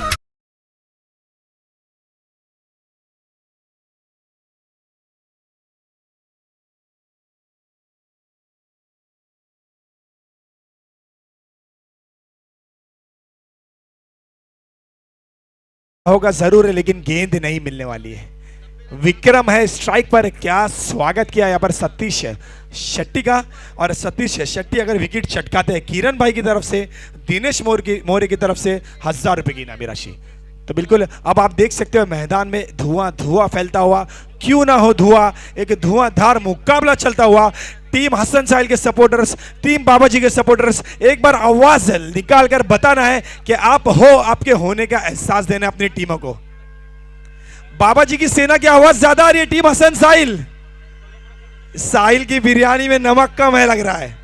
होगा जरूर है, लेकिन गेंद नहीं मिलने वाली है। विक्रम है स्ट्राइक पर, क्या स्वागत किया यहाँ पर सतीश शेट्टी का। और सतीश शेट्टी अगर विकेट चटकाते हैं किरण भाई की तरफ से, दिनेश मौर्य की तरफ से 1000 रुपए की इनामी राशि। तो बिल्कुल अब आप देख सकते हो मैदान में धुआं धुआं फैलता हुआ, क्यों ना हो धुआं, एक धुआंधार मुकाबला चलता हुआ। टीम हसन साहिल के सपोर्टर्स, टीम बाबाजी के सपोर्टर्स, एक बार आवाज निकाल कर बताना है कि आप हो, आपके होने का एहसास देना है अपनी टीमों को। बाबाजी की सेना की आवाज ज्यादा आ रही है, टीम हसन साहिल। साहिल की बिरयानी में नमक कम है लग रहा है।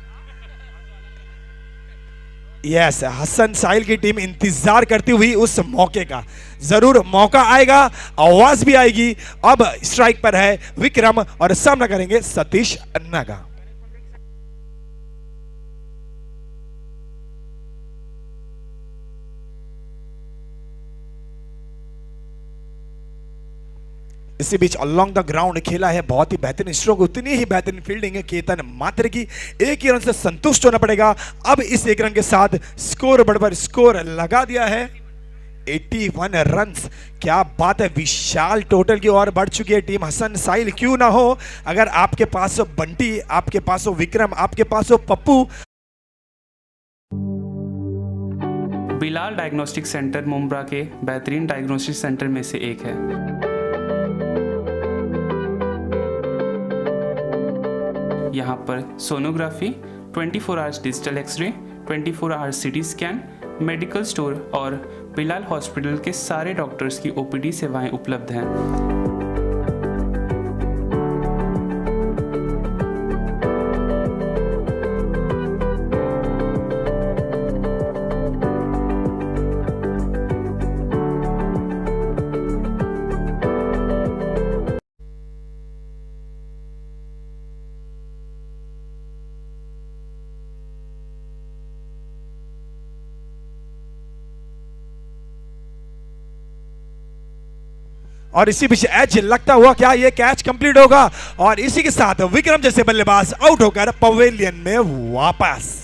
यस, हसन साहिल की टीम इंतजार करती हुई उस मौके का, जरूर मौका आएगा, आवाज भी आएगी। अब स्ट्राइक पर है विक्रम और सामना करेंगे सतीश अन्ना का। इसी बीच अलोंग द ग्राउंड खेला है बहुत ही बेहतरीन स्ट्रोक, उतनी ही बेहतरीन फील्डिंग है केतन मात्र की। 1 रन से संतुष्ट होना पड़ेगा। अब इस 1 रन के साथ स्कोर बढ़कर स्कोर लगा दिया है 81 रन्स। क्या बात है, विशाल टोटल की ओर बढ़ चुकी है टीम हसन साहिल। क्यों ना हो, अगर आपके पास हो बंटी, आपके पास हो विक्रम, आपके पास हो पप्पू। बिलाल डायग्नोस्टिक सेंटर मुंब्रा के बेहतरीन डायग्नोस्टिक सेंटर में से एक है। यहाँ पर sonography, 24 hours digital x-ray, 24 hours CT scan, medical store और बिलाल हॉस्पिटल के सारे डॉक्टर्स की ओपीडी सेवाएं उपलब्ध हैं। और इसी बीच एज लगता हुआ क्या ये कैच कंप्लीट होगा, और इसी के साथ विक्रम जैसे बल्लेबाज आउट होकर पवेलियन में वापस।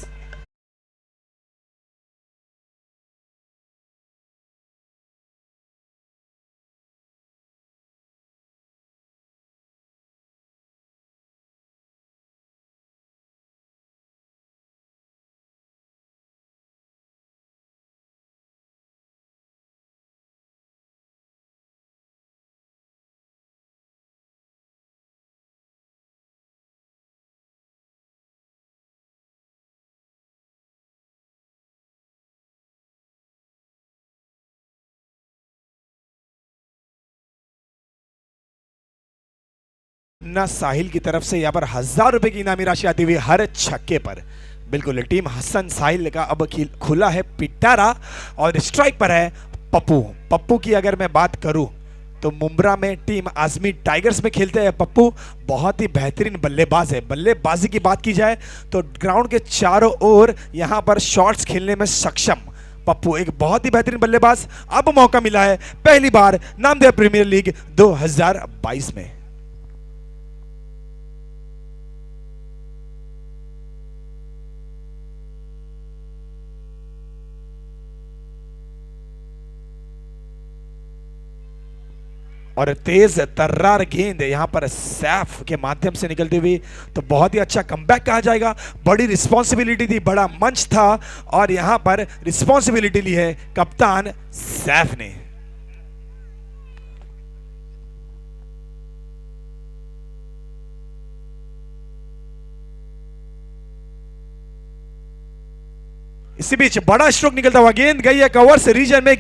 ना साहिल की तरफ से यहाँ पर 1000 रुपए की इनामी राशि आती हुई हर छक्के पर। बिल्कुल टीम हसन साहिल का अब खुला है पिटारा, और स्ट्राइक पर है पप्पू। पप्पू की अगर मैं बात करूं तो मुंब्रा में टीम आजमी टाइगर्स में खेलते हैं पप्पू, बहुत ही बेहतरीन बल्लेबाज है। बल्लेबाजी की बात की जाए तो ग्राउंड के चारों ओर यहां पर शॉट्स खेलने में सक्षम पप्पू एक बहुत ही बेहतरीन बल्लेबाज। अब मौका मिला है पहली बार नामदेव प्रीमियर लीग 2022 में। और तेज तर्रार गेंद यहां पर सैफ के माध्यम से निकलती हुई, तो बहुत ही अच्छा कमबैक कहा जाएगा। बड़ी रिस्पॉन्सिबिलिटी थी, बड़ा मंच था, और यहां पर रिस्पॉन्सिबिलिटी ली है कप्तान सैफ ने। इसी बीच बड़ा स्ट्रोक निकलता हुआ, गेंद गई है कवर्स रीजन में।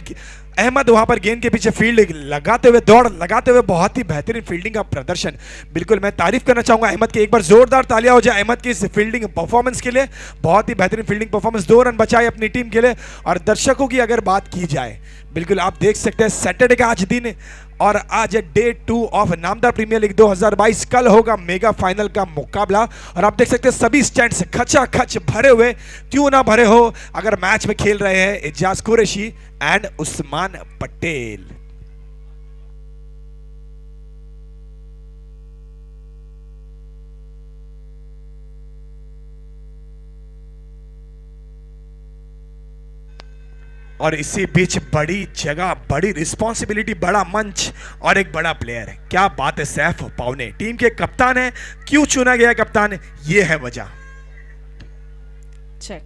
अहमद वहां पर गेंद के पीछे फील्ड लगाते हुए, दौड़ लगाते हुए, बहुत ही बेहतरीन फील्डिंग का प्रदर्शन। बिल्कुल मैं तारीफ करना चाहूंगा अहमद की, एक बार जोरदार तालियां हो जाए अहमद की इस फील्डिंग परफॉर्मेंस के लिए। बहुत ही बेहतरीन फील्डिंग परफॉर्मेंस, 2 रन बचाए अपनी टीम के लिए। और दर्शकों की अगर बात की जाए, बिल्कुल आप देख सकते हैं सैटरडे का आज दिन, और आज डे 2 ऑफ नामदार प्रीमियर लीग 2022। कल होगा मेगा फाइनल का मुकाबला, और आप देख सकते हैं सभी स्टैंड्स खचाखच भरे हुए। क्यों ना भरे हो अगर मैच में खेल रहे हैं एजाज कुरैशी एंड उस्मान पटेल। और इसी बीच बड़ी जगह, बड़ी रिस्पॉन्सिबिलिटी, बड़ा मंच और एक बड़ा प्लेयर है। क्या बात है, सैफ पावने टीम के कप्तान है। क्यों चुना गया कप्तान, ये है वजह। चेक।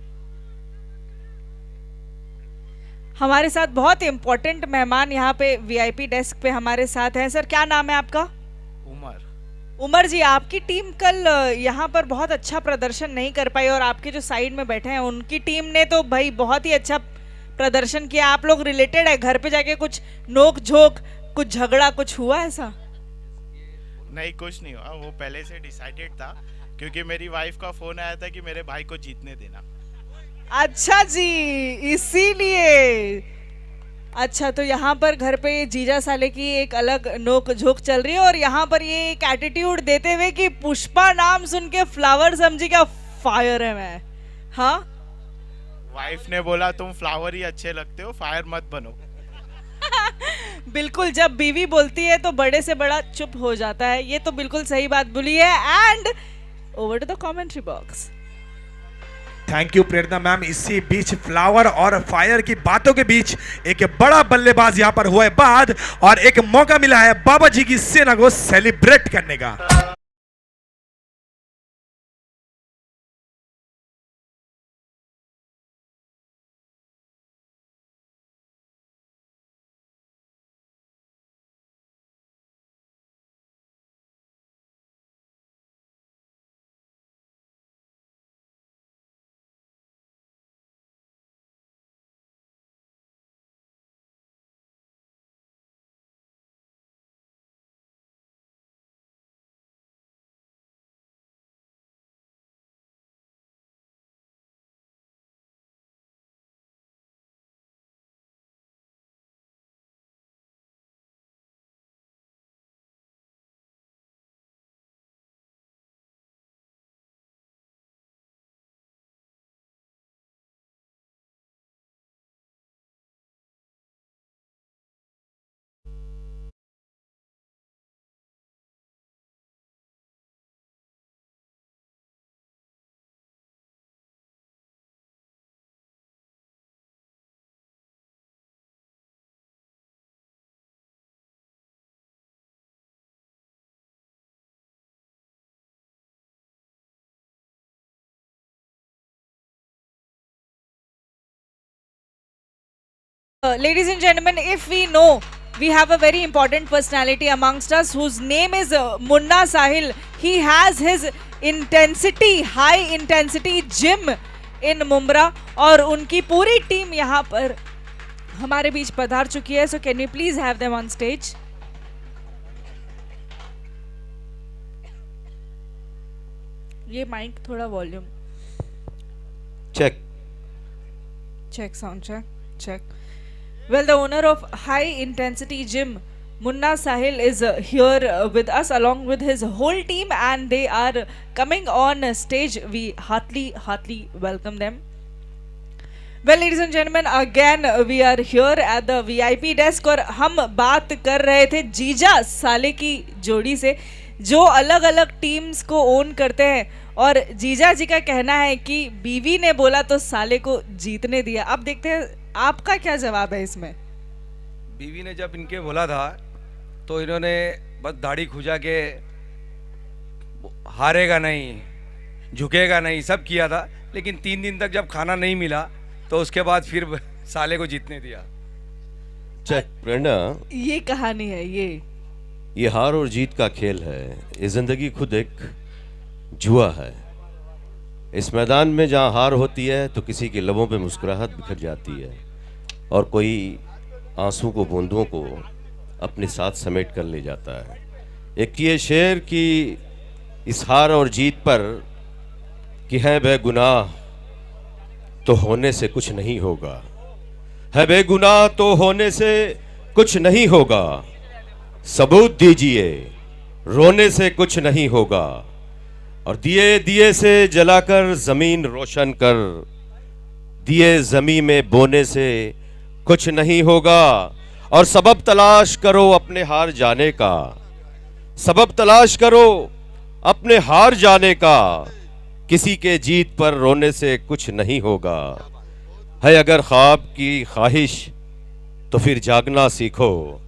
हमारे साथ बहुत इंपॉर्टेंट मेहमान यहाँ पे वीआईपी डेस्क पे हमारे साथ हैं। सर क्या नाम है आपका? उमर। उमर जी, आपकी टीम कल यहाँ पर बहुत अच्छा प्रदर्शन नहीं कर पाई, और आपके जो साइड में बैठे हैं उनकी टीम ने तो भाई बहुत ही अच्छा प्रदर्शन किया। आप लोग रिलेटेड है, घर पे जाके कुछ नोक झोंक, कुछ झगड़ा, कुछ हुआ ऐसा? नहीं, कुछ नहीं हुआ, वो पहले से डिसाइडेड था, क्योंकि मेरी वाइफ का फोन आया था कि मेरे भाई को जीतने देना। अच्छा जी, इसीलिए। अच्छा, तो यहाँ पर घर पे जीजा साले की एक अलग नोक झोंक चल रही है, और यहाँ पर ये एक एटीट्यूड देते हुए कि पुष्पा नाम सुन के फ्लावर समझी क्या फायर है मैं। हाँ, वाइफ ने बोला तुम फ्लावर ही अच्छे लगते हो, फायर मत बनो। बिल्कुल, जब बीवी बोलती है तो बड़े से बड़ा चुप हो जाता है। ये तो बिल्कुल सही बात बोली है। And over to the commentary box. Thank you Prerna ma'am. इसी बीच फ्लावर और फायर की बातों के बीच एक बड़ा बल्लेबाज यहां पर हुआ है बाद, और एक मौका मिला है बाबा जी की सेना को सेलिब्रेट करने का। Ladies and gentlemen, if we know, we have a very important personality amongst us whose name is Munna Sahil. He has his high intensity gym in Mumbai और उनकी पूरी टीम यहाँ पर हमारे बीच पधार चुकी है. So can we please have them on stage? ये माइक थोड़ा volume check sound check. Well, the owner of High Intensity Gym, Munna Sahil, is here with us along with his whole team, and they are coming on stage. We heartily welcome them. Well, ladies and gentlemen, again we are here at the VIP desk और हम बात कर रहे थे जीजा साले की जोड़ी से जो अलग अलग टीम्स को ओन करते हैं और जीजा जी का कहना है कि बीवी ने बोला तो साले को जीतने दिया. अब देखते हैं आपका क्या जवाब है इसमें. बीवी ने जब इनके बोला था तो इन्होंने बस दाढ़ी खुजा के हारेगा नहीं, झुकेगा नहीं, सब किया था, लेकिन 3 दिन तक जब खाना नहीं मिला तो उसके बाद फिर साले को जीतने दिया. चेक प्रेरणा, ये कहानी है. ये हार और जीत का खेल है. ये जिंदगी खुद एक जुआ है. इस मैदान में जहाँ हार होती है तो किसी के लबों पे मुस्कुराहट बिखर जाती है और कोई आंसू को बूंदों को अपने साथ समेट कर ले जाता है. एक ये शेर की इस हार और जीत पर कि है बेगुनाह तो होने से कुछ नहीं होगा, है बेगुनाह तो होने से कुछ नहीं होगा, सबूत दीजिए रोने से कुछ नहीं होगा, और दिए दिए से जलाकर जमीन रोशन कर, दिए जमीन में बोने से कुछ नहीं होगा, और सबब तलाश करो अपने हार जाने का, सबब तलाश करो अपने हार जाने का, किसी के जीत पर रोने से कुछ नहीं होगा, है अगर ख्वाब की ख्वाहिश तो फिर जागना सीखो,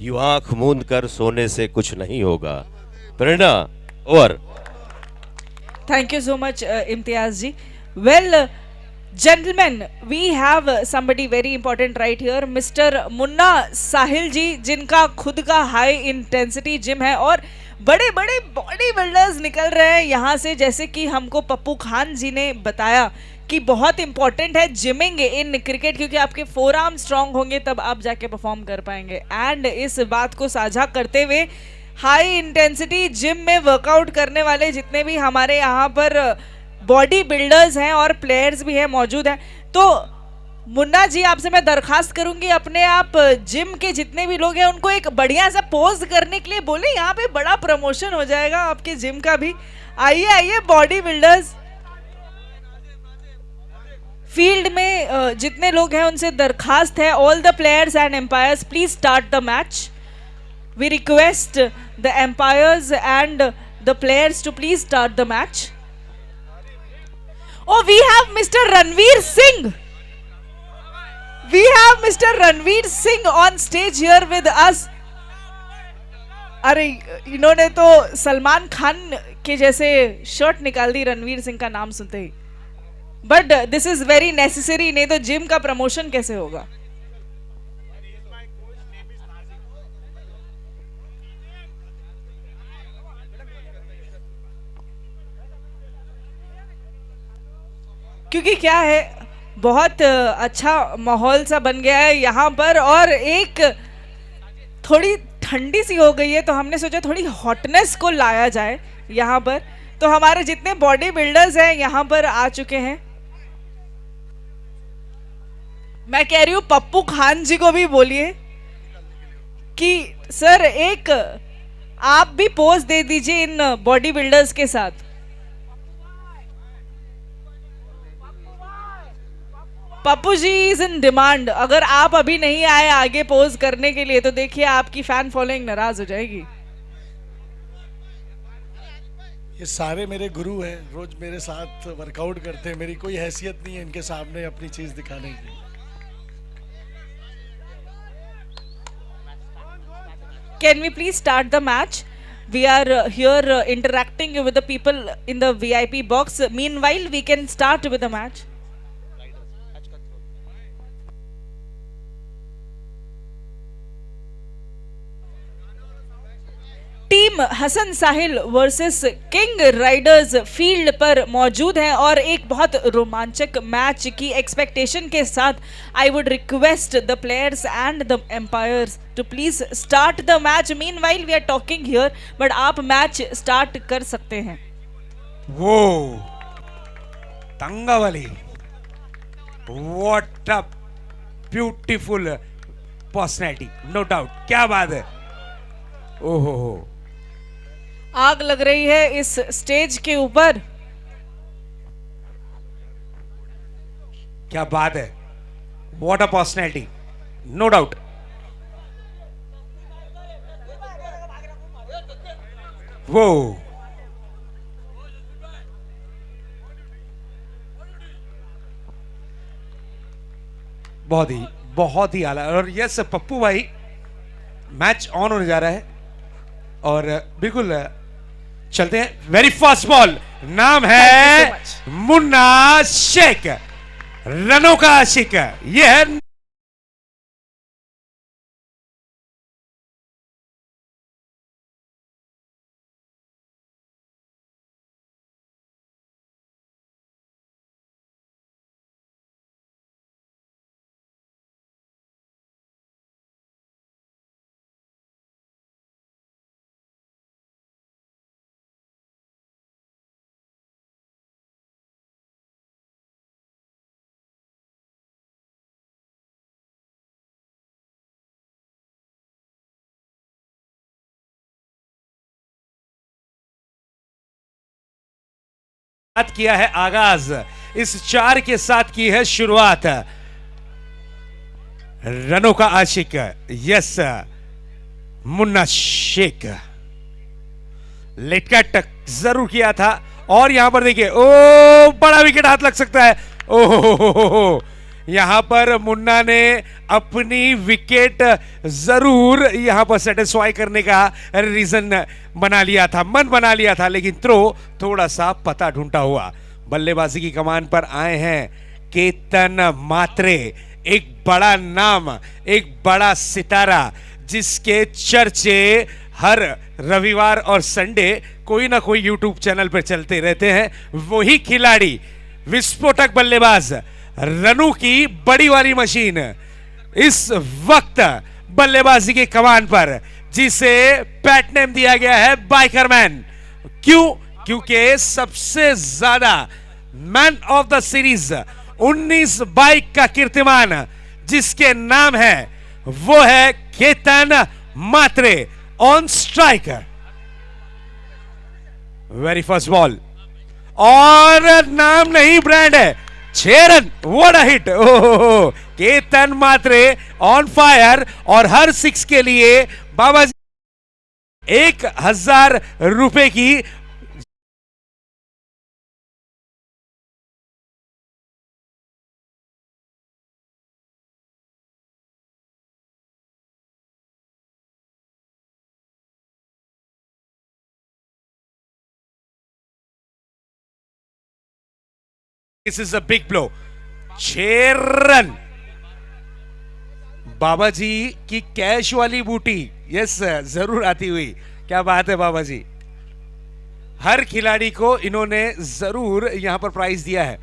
यूं आंख मूंद कर सोने से कुछ नहीं होगा. प्रेरणा, over. Thank you so much, Imtiaz ji. Well, gentlemen, we have somebody very important right here, Mr. Munna Sahil ji, जिनका खुद का हाई इंटेंसिटी जिम है और बड़े बड़े बॉडी बिल्डर्स निकल रहे हैं यहाँ से, जैसे कि हमको पप्पू खान जी ने बताया कि बहुत इंपॉर्टेंट है जिमिंग इन क्रिकेट, क्योंकि आपके फोर आर्म स्ट्रांग होंगे तब आप जाके परफॉर्म कर पाएंगे. एंड इस बात को साझा करते हुए हाई इंटेंसिटी जिम में वर्कआउट करने वाले जितने भी हमारे यहाँ पर बॉडी बिल्डर्स हैं और प्लेयर्स भी हैं मौजूद हैं, तो मुन्ना जी आपसे मैं दरखास्त करूंगी अपने आप जिम के जितने भी लोग हैं उनको एक बढ़िया सा पोज करने के लिए बोले, यहाँ पे बड़ा प्रमोशन हो जाएगा आपके जिम का भी. आइए आइए बॉडी बिल्डर्स. फील्ड में जितने लोग हैं उनसे दरखास्त है, all the players and umpires please start the match. We request the umpires and the players to please start the match. Oh, we have Mr. Ranveer Singh. We have Mr. Ranveer Singh on stage here with us. अरे इन्होंने तो सलमान खान के जैसे shirt निकाल दी रणवीर सिंह का नाम सुनते ही. But this is very necessary, नहीं तो जिम का प्रमोशन कैसे होगा. क्योंकि क्या है, बहुत अच्छा माहौल सा बन गया है यहाँ पर और एक थोड़ी ठंडी सी हो गई है, तो हमने सोचा थोड़ी हॉटनेस को लाया जाए यहाँ पर. तो हमारे जितने बॉडी बिल्डर्स हैं यहाँ पर आ चुके हैं. मैं कह रही हूँ पप्पू खान जी को भी बोलिए कि सर एक आप भी पोज दे दीजिए इन बॉडी बिल्डर्स के साथ. Pappu ji is in demand. अगर आप अभी नहीं आए आगे पोज करने के लिए तो देखिए आपकी फैन फॉलोइंग नाराज हो जाएगी. ये सारे मेरे गुरु हैं, रोज मेरे साथ वर्कआउट करते हैं, मेरी कोई हैसियत नहीं है इनके सामने अपनी चीज दिखाने की. Can we please start the match? We are here interacting with the people in the VIP box. Meanwhile, we can start with the match. Team Hasan Sahil versus King Riders field पर मौजूद है और एक बहुत रोमांचक मैच की एक्सपेक्टेशन के साथ I would request the players and the umpires to please start the match. Meanwhile we are talking here, but आप मैच स्टार्ट कर सकते हैं। वो तंगावली, what a beautiful personality, no doubt, क्या बात है। ओहो, आग लग रही है इस स्टेज के ऊपर। क्या बात है, what a personality, no doubt. वो बहुत ही आला। और यस पप्पू भाई, मैच ऑन होने जा रहा है और बिल्कुल चलते हैं। वेरी फर्स्ट बॉल, नाम है मुन्ना शेख, रनों का आशिक। यह है किया है आगाज, इस 4 के साथ की है शुरुआत। रनों का आशिक, yes Munna Shaikh. Late cut जरूर किया था और यहां पर देखिए, ओ बड़ा विकेट हाथ लग सकता है। ओहो, यहां पर मुन्ना ने अपनी विकेट जरूर यहां पर सेटिस्फाई करने का रीजन बना लिया था, मन बना लिया था, लेकिन थ्रो थोड़ा सा पता ढूंढता हुआ। बल्लेबाजी की कमान पर आए हैं केतन मात्रे, एक बड़ा नाम, एक बड़ा सितारा, जिसके चर्चे हर रविवार और संडे कोई ना कोई यूट्यूब चैनल पर चलते रहते हैं। वही खिलाड़ी, विस्फोटक बल्लेबाज, रनों की बड़ी वाली मशीन, इस वक्त बल्लेबाजी के कमान पर, जिसे पैट नेम दिया गया है बाइकरमैन। क्यों? क्योंकि सबसे ज्यादा मैन ऑफ द सीरीज 19 बाइक का कीर्तिमान जिसके नाम है वो है Ketan Mhatre on strike. Very first ball और नाम नहीं ब्रांड है, 6 रन, व्हाट अ हिट। ओहो, केतन मात्रे ऑन फायर और हर 6 के लिए बाबा जी 1000 रुपए की this is a big blow. 6 run, बाबा जी की कैश वाली बूटी, यस जरूर आती हुई। क्या बात है बाबा जी, हर खिलाड़ी को इन्होंने जरूर यहां पर प्राइज दिया है।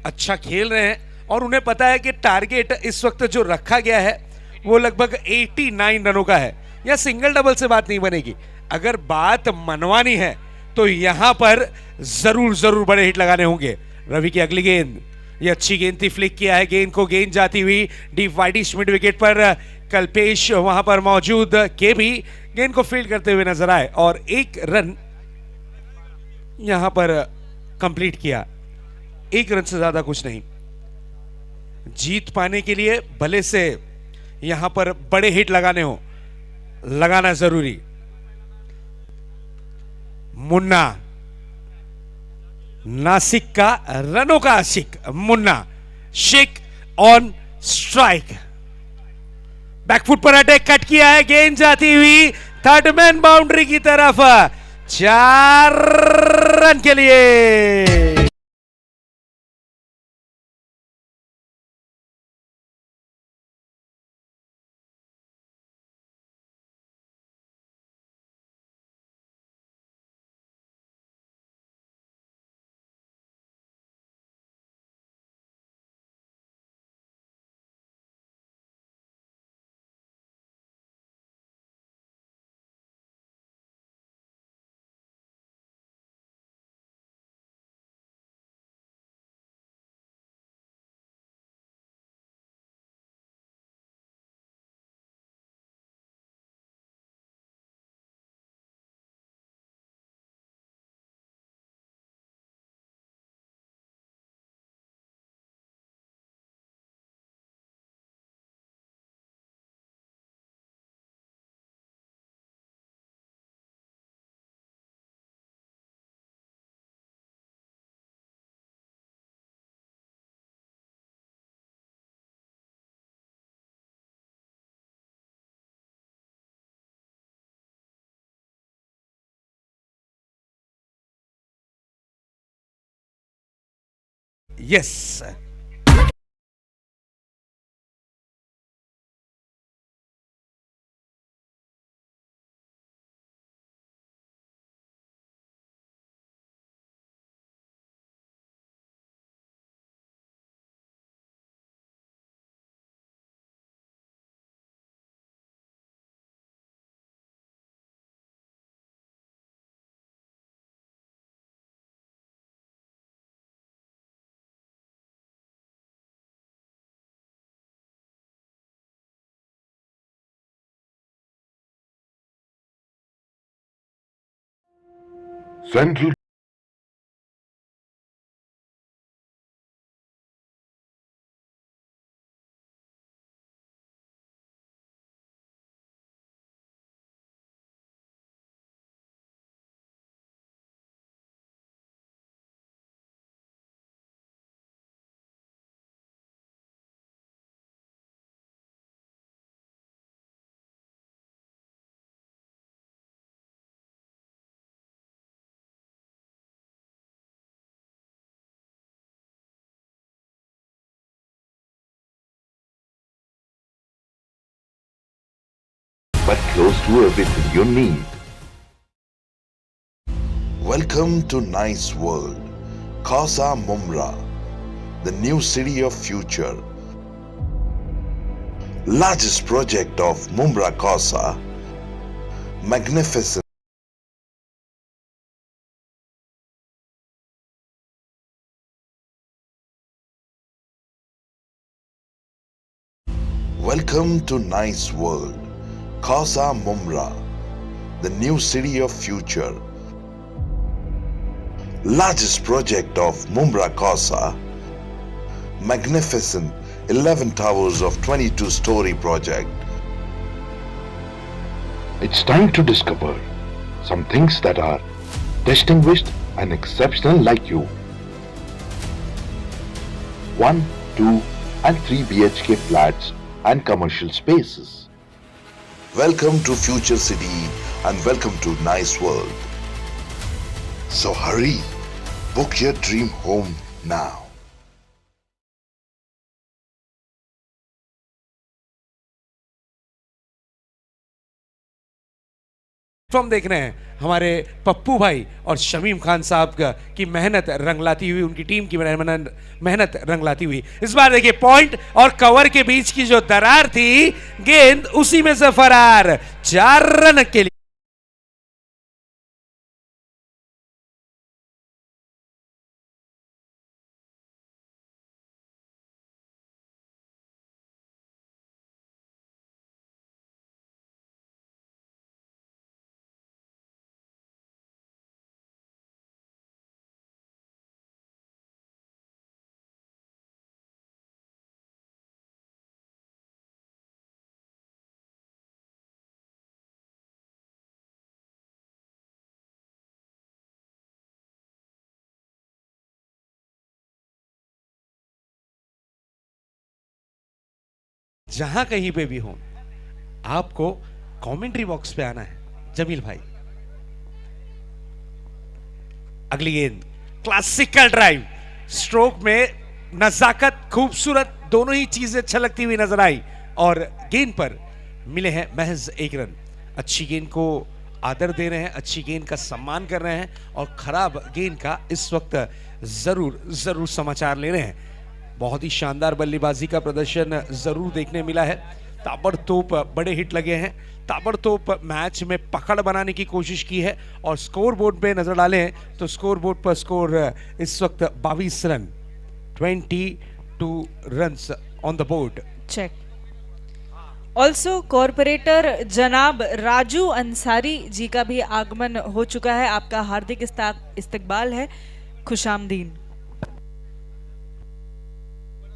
अच्छा खेल रहे हैं और उन्हें पता है कि टारगेट इस वक्त जो रखा गया है वो लगभग 89 रनों का है। या सिंगल डबल से बात नहीं बनेगी, अगर बात मनवानी है तो यहां पर जरूर जरूर बड़े हिट लगाने होंगे। रवि की अगली गेंद, ये अच्छी गेंद थी, फ्लिक किया है गेंद को, गेंद जाती हुई डीप वाइडिश मिड विकेट पर। कल्पेश वहां पर मौजूद के भी गेंद को फील्ड करते हुए नजर आए और 1 रन यहां पर कंप्लीट किया। 1 रन से ज्यादा कुछ नहीं। जीत पाने के लिए भले से यहां पर बड़े हिट लगाने हो, लगाना जरूरी। मुन्ना, नासिक का रनों का आशिक Munna Shaikh on strike. Back foot पर अटैक कट किया है, गेंद जाती हुई थर्ड मैन बाउंड्री की तरफ, 4 रन के लिए। Yes Central but close to everything you need. Welcome to Nice World, Casa Mumra, the new city of future. Largest project of Mumra Casa, magnificent. Welcome to Nice World, Casa Mumra, the new city of future. Largest project of Mumra Casa, magnificent 11 towers of 22-story project. It's time to discover some things that are distinguished and exceptional like you. 1, 2 and 3 BHK flats and commercial spaces. Welcome to Future City and welcome to Nice World. So hurry, book your dream home now. हम देख रहे हैं हमारे पप्पू भाई और शमीम खान साहब की मेहनत रंग लाती हुई, उनकी टीम की मेहनत रंग लाती हुई। इस बार देखिए पॉइंट और कवर के बीच की जो दरार थी, गेंद उसी में से फरार। 4 रन के लिए जहां कहीं पे भी हो, आपको कमेंट्री बॉक्स पे आना है। जमील भाई, अगली गेंद क्लासिकल ड्राइव, स्ट्रोक में नजाकत, खूबसूरत, दोनों ही चीजें छलकती हुई नजर आई और गेंद पर मिले हैं महज 1 रन। अच्छी गेंद को आदर दे रहे हैं, अच्छी गेंद का सम्मान कर रहे हैं और खराब गेंद का इस वक्त जरूर समाचार ले रहे हैं। बहुत ही शानदार बल्लेबाजी का प्रदर्शन जरूर देखने मिला है। ताबड़तोड़ बड़े हिट लगे हैं, ताबड़तोड़ मैच में पकड़ बनाने की कोशिश की है और स्कोर बोर्ड पे नजर डालें तो स्कोर बोर्ड पर स्कोर इस वक्त 22 run, 22 runs on the board. Check. Also corporator जनाब राजू अंसारी जी का भी आगमन हो चुका है। आपका हार्दिक इस्तकबाल है, खुशामदीन।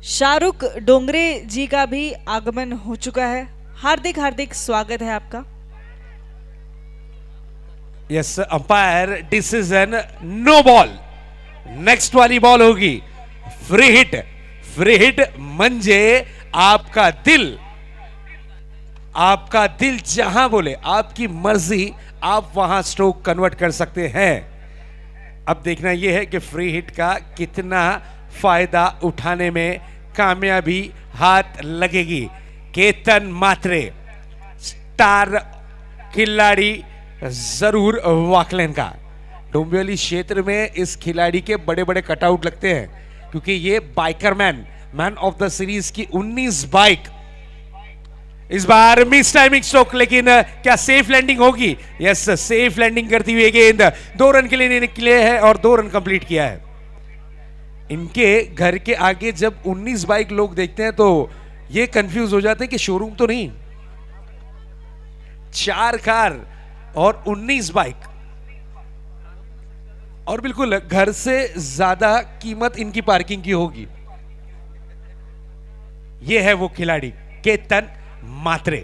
शाहरुख डोंगरे जी का भी आगमन हो चुका है, हार्दिक स्वागत है आपका। Yes, umpire decision no ball. Next वाली बॉल होगी फ्री हिट। फ्री हिट म्हणजे आपका दिल जहां बोले, आपकी मर्जी, आप वहां स्ट्रोक कन्वर्ट कर सकते हैं। अब देखना यह है कि फ्री हिट का कितना फायदा उठाने में कामयाबी हाथ लगेगी। केतन मात्रे स्टार खिलाड़ी जरूर वाकलन का। डोंबिवली क्षेत्र में इस खिलाड़ी के बड़े बड़े कटआउट लगते हैं क्योंकि ये biker man of the series की 19 बाइक। इस बार मिस टाइमिंग स्ट्रोक, लेकिन क्या सेफ लैंडिंग होगी? यस, सेफ लैंडिंग करती हुई गेंद 2 रन के लिए निकले हैं और 2 रन कंप्लीट किया है। इनके घर के आगे जब 19 बाइक लोग देखते हैं तो ये कंफ्यूज हो जाते हैं कि शोरूम तो नहीं। 4 कार और 19 बाइक, और बिल्कुल घर से ज्यादा कीमत इनकी पार्किंग की होगी। ये है वो खिलाड़ी केतन मात्रे।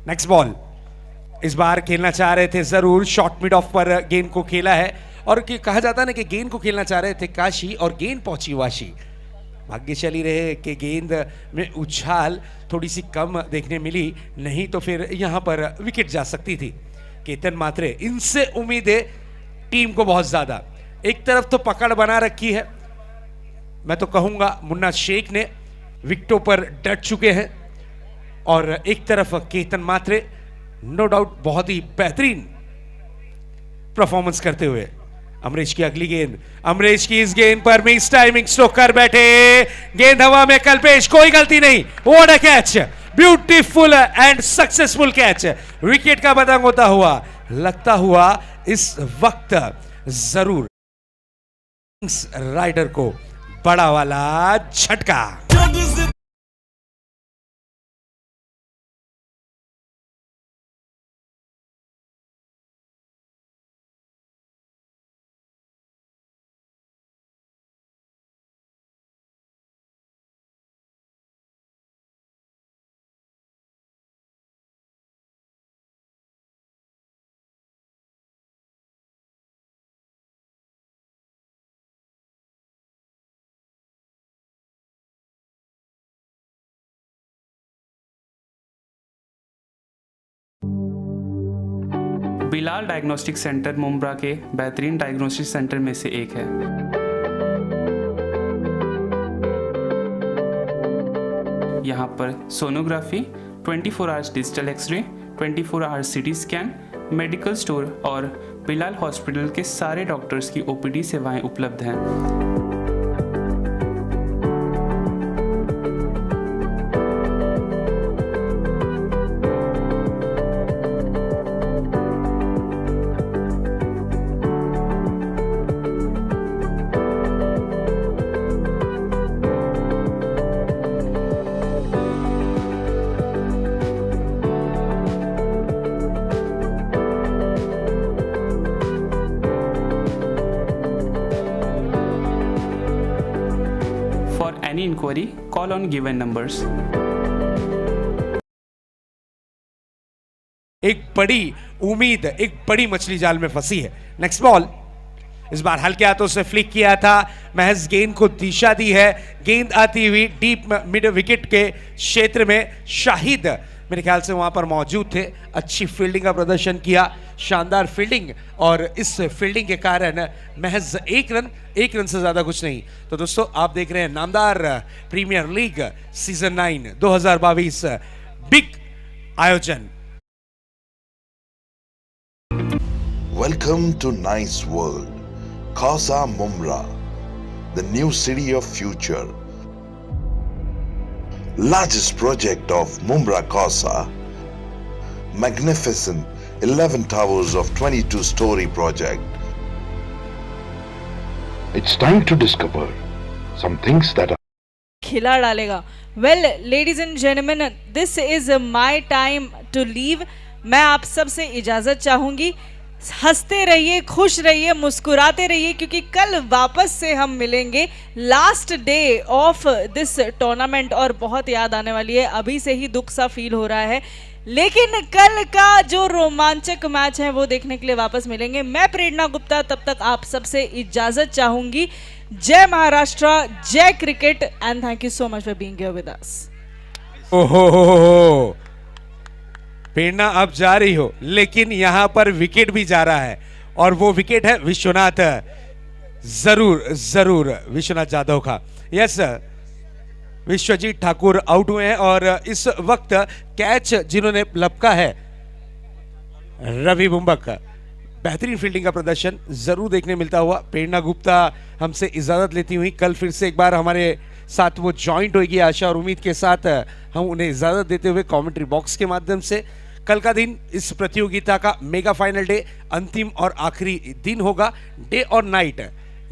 Next ball. इस बार खेलना चाह रहे थे जरूर, शॉर्ट मिड ऑफ पर गेंद को खेला है और कहा जाता है ना कि गेंद को खेलना चाह रहे थे काशी और गेंद पहुंची वाशी। भाग्यशाली रहे कि गेंद में उछाल थोड़ी सी कम देखने मिली, नहीं तो फिर यहां पर विकेट जा सकती थी। केतन मात्रे, इनसे उम्मीद है टीम को बहुत ज्यादा। एक तरफ तो पकड़ बना रखी है, मैं तो कहूंगा मुन्ना शेख ने विकेटों पर डट चुके हैं, और एक तरफ केतन मात्रे नो डाउट बहुत ही बेहतरीन परफॉर्मेंस करते हुए। अमरीश की अगली गेंद, अमरीश की इस गेंद पर मिस टाइमिंग स्ट्रोक कर बैठे, गेंद हवा में, कल्पेश कोई गलती नहीं, what a catch, beautiful and successful catch. Wicket का बदंग होता हुआ लगता हुआ इस वक्त जरूर राइडर को बड़ा वाला झटका। बिलाल डायग्नोस्टिक सेंटर मुंब्रा के बेहतरीन डायग्नोस्टिक सेंटर में से एक है। यहाँ पर sonography, 24 hours digital x-ray, 24 hours CT scan, medical store और बिलाल हॉस्पिटल के सारे डॉक्टर्स की ओपीडी सेवाएं उपलब्ध हैं। For any inquiry, call on given numbers. एक बड़ी उम्मीद, एक बड़ी मछली जाल में फंसी है। Next ball. इस बार हल्के हाथों से फ्लिक किया था, महज गेंद को दिशा दी है, गेंद आती हुई डीप मिड विकेट के क्षेत्र में। शाहिद मेरे ख्याल से वहां पर मौजूद थे, अच्छी फील्डिंग का प्रदर्शन किया, शानदार फील्डिंग, और इस फील्डिंग के कारण महज एक रन से ज्यादा कुछ नहीं। तो दोस्तों आप देख रहे हैं नामदार प्रीमियर लीग सीजन 9 2022 बिग आयोजन। Welcome to Nice World, Khasa Mumra, the new city of future. Largest project of Mumra Khasa, magnificent 11 towers of 22-story project. It's time to discover some things that are खिला डालेगा। Well ladies and gentleman, this is my time to leave. मैं आप सबसे इजाजत चाहूंगी। हंसते रहिए, खुश रहिए, मुस्कुराते रहिए, क्योंकि कल वापस से हम मिलेंगे, last day of this tournament, और बहुत याद आने वाली है। अभी से ही दुख सा फील हो रहा है, लेकिन कल का जो रोमांचक मैच है वो देखने के लिए वापस मिलेंगे। मैं प्रेरणा गुप्ता तब तक आप सबसे इजाजत चाहूंगी। जय महाराष्ट्र, जय cricket, and thank you so much for being here with us. ओहो, प्रेरणा अब जा रही हो, लेकिन यहां पर विकेट भी जा रहा है, और वो विकेट है विश्वनाथ जरूर जरूर विश्वनाथ जाधव का। यस, विश्वजीत ठाकुर आउट हुए हैं और इस वक्त कैच जिन्होंने लपका है रवि बुम्बक। बेहतरीन फील्डिंग का प्रदर्शन जरूर देखने मिलता हुआ। प्रेरणा गुप्ता हमसे इजाजत लेती हुई, कल फिर से एक बार हमारे साथ वो जॉइंट होगी, आशा और उम्मीद के साथ हम उन्हें इजाजत देते हुए कमेंट्री बॉक्स के माध्यम से। कल का दिन इस प्रतियोगिता का मेगा फाइनल डे, अंतिम और आखिरी दिन होगा। डे और नाइट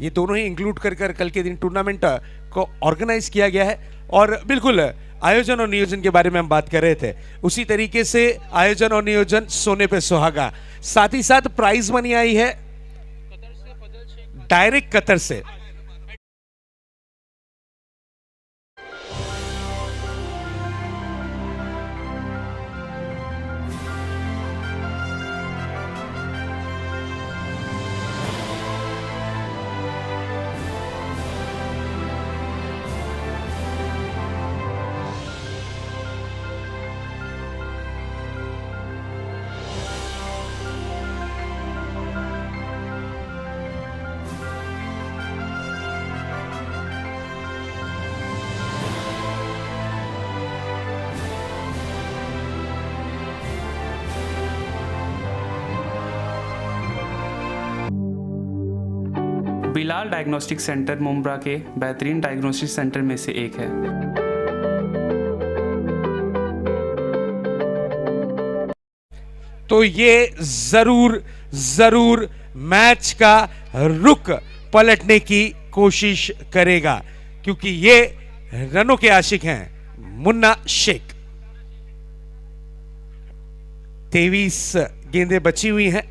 ये दोनों ही इंक्लूड कर कल के दिन टूर्नामेंट को ऑर्गेनाइज किया गया है। और बिल्कुल आयोजन और नियोजन के बारे में हम बात कर रहे थे, उसी तरीके से आयोजन और नियोजन सोने पे सुहागा। साथ ही साथ प्राइज मनी आई है डायरेक्ट कतर से। बिलाल डायग्नोस्टिक सेंटर मुंब्रा के बेहतरीन डायग्नोस्टिक सेंटर में से एक है। तो ये जरूर जरूर मैच का रुख पलटने की कोशिश करेगा, क्योंकि ये रनों के आशिक हैं मुन्ना शेख। 23 गेंदें बची हुई हैं,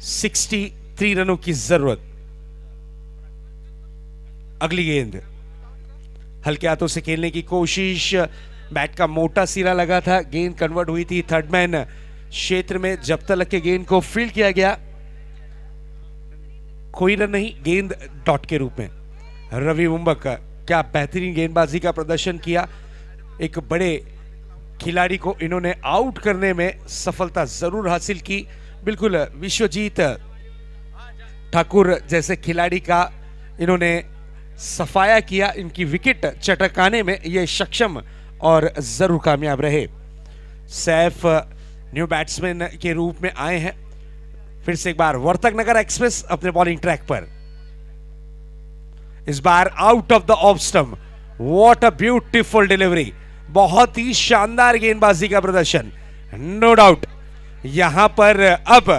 63 रनों की जरूरत। अगली गेंद हल्के हाथों से खेलने की कोशिश, बैट का मोटा सिरा लगा था, गेंद कन्वर्ट हुई थी थर्ड मैन क्षेत्र में। जब तक के गेंद को फील्ड किया गया, कोई रन नहीं, गेंद डॉट के रूप में। रवि बुम्बक क्या बेहतरीन गेंदबाजी का प्रदर्शन किया। एक बड़े खिलाड़ी को इन्होंने आउट करने में सफलता जरूर हासिल की। बिल्कुल विश्वजीत ठाकुर जैसे खिलाड़ी का इन्होंने सफाया किया। इनकी विकेट चटकाने में ये सक्षम और जरूर कामयाब रहे। सैफ न्यू बैट्समैन के रूप में आए हैं। फिर से एक बार वर्तक नगर एक्सप्रेस अपने बॉलिंग ट्रैक पर, इस बार out of the off stump. What a beautiful delivery, बहुत ही शानदार गेंदबाजी का प्रदर्शन। नो डाउट यहां पर अब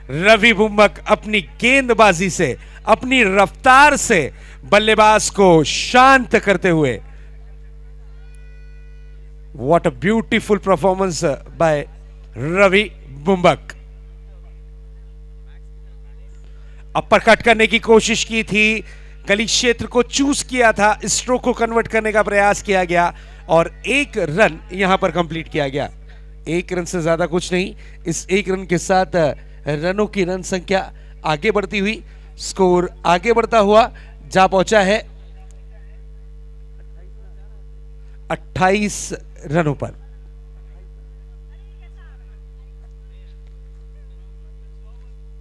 रवि बुम्बक अपनी गेंदबाजी से, अपनी रफ्तार से बल्लेबाज को शांत करते हुए, what a beautiful performance by Ravi Bumbak. Upper cut करने की कोशिश की थी, गली क्षेत्र को चूज किया था, स्ट्रोक को कन्वर्ट करने का प्रयास किया गया और एक रन यहां पर कंप्लीट किया गया। एक रन से ज्यादा कुछ नहीं। इस एक रन के साथ रनों की रन संख्या आगे बढ़ती हुई, स्कोर आगे बढ़ता हुआ जा पहुंचा है 28 रनों पर।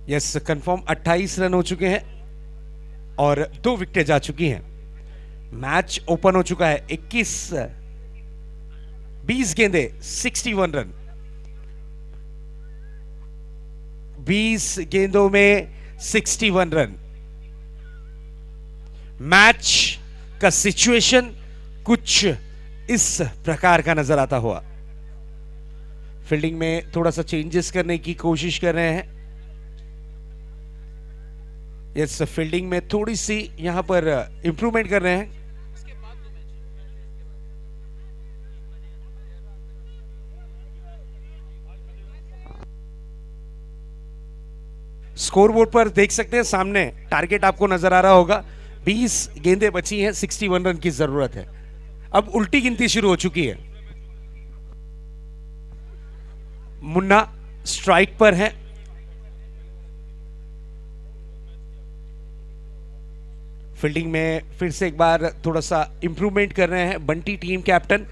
यस, कंफर्म 28 रन हो चुके हैं और 2 विकेटें जा चुकी हैं। मैच ओपन हो चुका है। 20 गेंदे 61 रन। 20 गेंदों में 61 रन। मैच का सिचुएशन कुछ इस प्रकार का नजर आता हुआ। फील्डिंग में थोड़ा सा चेंजेस करने की कोशिश कर रहे हैं। यस, फील्डिंग में थोड़ी सी यहां पर इंप्रूवमेंट कर रहे हैं। स्कोरबोर्ड पर देख सकते हैं, सामने टारगेट आपको नजर आ रहा होगा। 20 गेंदें बची हैं, 61 रन की जरूरत है। अब उल्टी गिनती शुरू हो चुकी है। मुन्ना स्ट्राइक पर है। फील्डिंग में फिर से एक बार थोड़ा सा इंप्रूवमेंट कर रहे हैं Bunty team captain.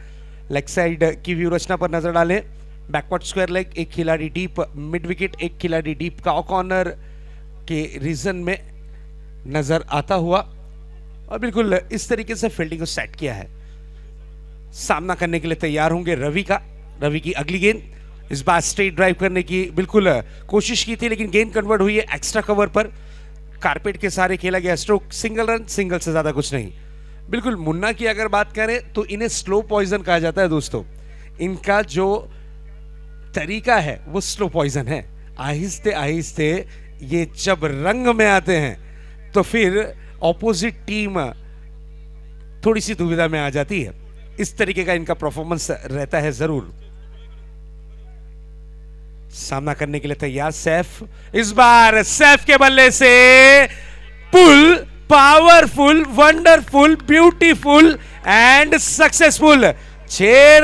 Leg side की व्यू रचना पर नजर डालें। बैकवर्ड स्क्वायर लेग, एक खिलाड़ी डीप मिड विकेट, एक खिलाड़ी डीप का कॉर्नर के रीजन में नजर आता हुआ और बिल्कुल इस तरीके से फील्डिंग को सेट किया है। सामना करने के लिए तैयार होंगे रवि का। रवि की अगली गेंद, इस बार स्ट्रेट ड्राइव करने की बिल्कुल कोशिश की थी, लेकिन गेंद कन्वर्ट हुई है एक्स्ट्रा कवर पर। कारपेट के सारे खेला गया स्ट्रोक, सिंगल रन, सिंगल से ज्यादा कुछ नहीं। बिल्कुल मुन्ना की अगर बात करें तो इन्हें स्लो पॉइजन कहा जाता है दोस्तों। इनका जो तरीका है वो स्लो पॉइजन है। आहिस्ते आहिस्ते ये जब रंग में आते हैं तो फिर ऑपोजिट टीम थोड़ी सी दुविधा में आ जाती है। इस तरीके का इनका परफॉर्मेंस रहता है जरूर। सामना करने के लिए तैयार सैफ। इस बार सैफ के बल्ले से pull, powerful, wonderful, beautiful and successful 6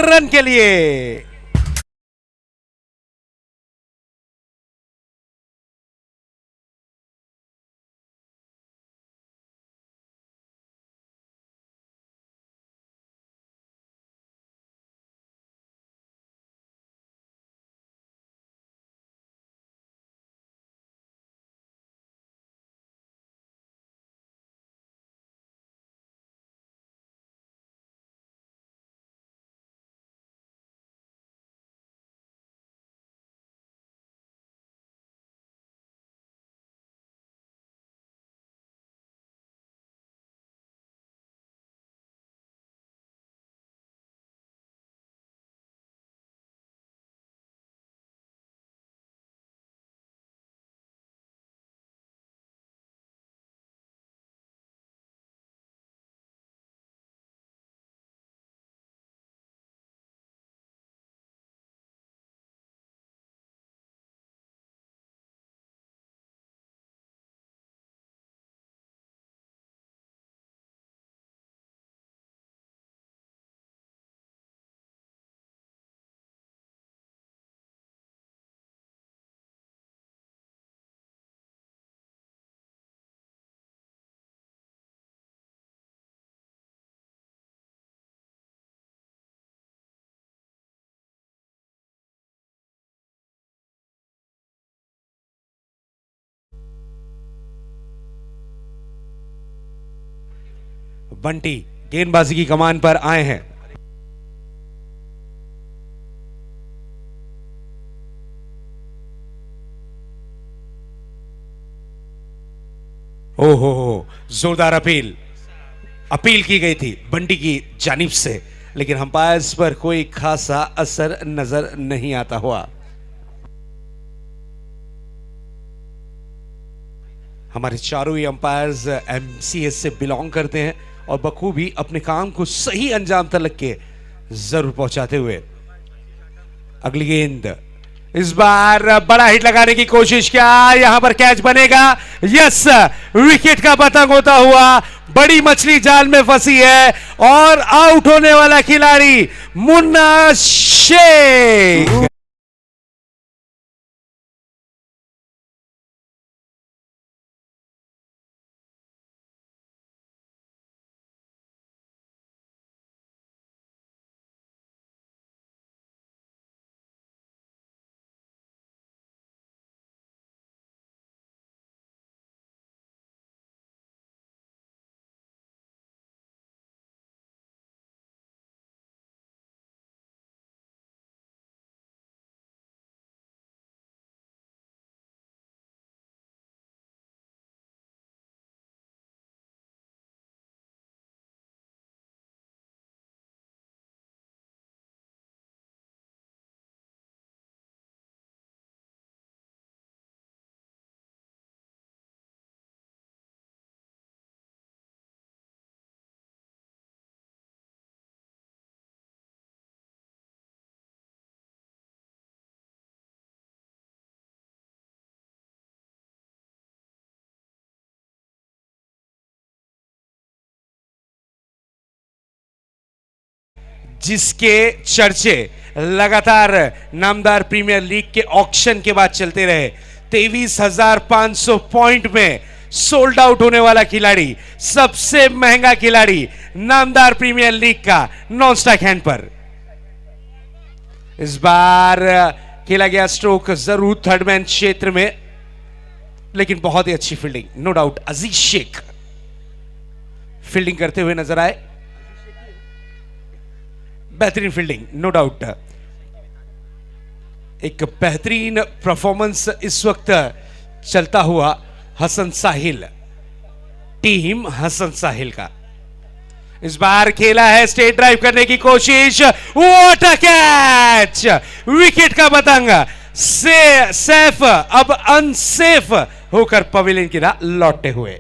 run के लिए। बंटी गेंदबाजी की कमान पर आए हैं। ओहो, जोरदार अपील की गई थी बंटी की जानिब से, लेकिन अंपायर्स पर कोई खासा असर नजर नहीं आता हुआ। हमारे चारों ही अंपायर्स एमसीएस से बिलोंग करते हैं और बखूबी अपने काम को सही अंजाम तक के जरूर पहुंचाते हुए। अगली गेंद, इस बार बड़ा हिट लगाने की कोशिश, क्या यहां पर कैच बनेगा? यस, विकेट का पतंग होता हुआ बड़ी मछली जाल में फंसी है और आउट होने वाला खिलाड़ी मुन्ना शेख। जिसके चर्चे लगातार नामदार प्रीमियर लीग के ऑक्शन के बाद चलते रहे, 23,500 पॉइंट में सोल्ड आउट होने वाला खिलाड़ी, सबसे महंगा खिलाड़ी नामदार प्रीमियर लीग का नॉन स्ट्राइक हैंड पर। इस बार खेला गया स्ट्रोक जरूर थर्ड मैन क्षेत्र में, लेकिन बहुत ही अच्छी fielding, no doubt. Aziz Shaikh fielding करते हुए नजर आए, बेहतरीन फील्डिंग, नो डाउट। एक बेहतरीन परफॉर्मेंस इस वक्त चलता हुआ हसन साहिल, टीम हसन साहिल का। इस बार खेला है स्टेट ड्राइव करने की कोशिश, व्हाट अ कैच, विकेट का पतंग से सैफ अब अनसेफ होकर पवेलियन की राह लौटते हुए।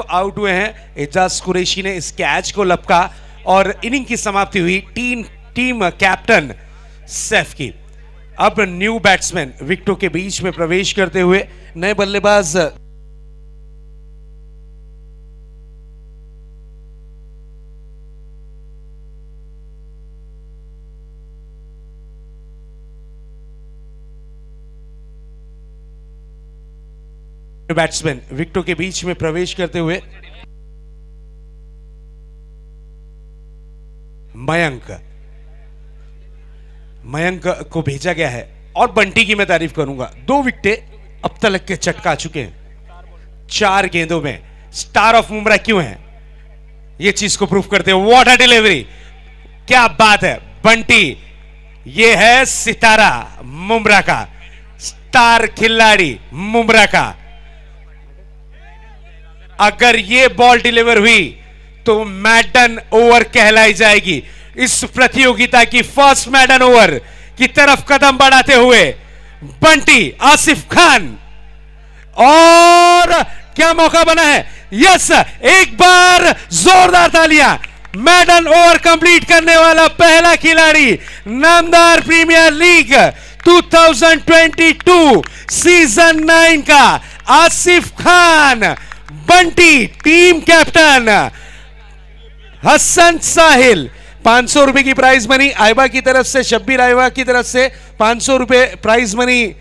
आउट हुए हैं, एजाज कुरैशी ने इस कैच को लपका और इनिंग की समाप्ति हुई टीम कैप्टन सैफ की। अब न्यू बैट्समैन विकेटों के बीच में प्रवेश करते हुए नए बल्लेबाज विकेटों के बीच में प्रवेश करते हुए मयंक को भेजा गया है। और बंटी की मैं तारीफ करूंगा, 2 विकेटें अब तक के चटका चुके हैं 4 गेंदों में। स्टार ऑफ मुमरा क्यों है, ये चीज को प्रूफ करते हैं। व्हाट अ डिलीवरी, क्या बात है बंटी, ये है सितारा मुमरा का, स्टार खिलाड़ी मुमरा का। अगर ये बॉल डिलीवर हुई तो मैडन ओवर कहलाई जाएगी। इस प्रतियोगिता की फर्स्ट मैडन ओवर की तरफ कदम बढ़ाते हुए बंटी आसिफ खान, और क्या मौका बना है, यस, एक बार जोरदार तालियां। मैडन ओवर कंप्लीट करने वाला पहला खिलाड़ी नामदार प्रीमियर लीग 2022 सीजन 9 का आसिफ खान, बंटी टीम कैप्टन हसन साहिल। 500 रुपए की प्राइज मनी आइबा की तरफ से, शब्बीर आइबा की तरफ से 500 रुपए प्राइज मनी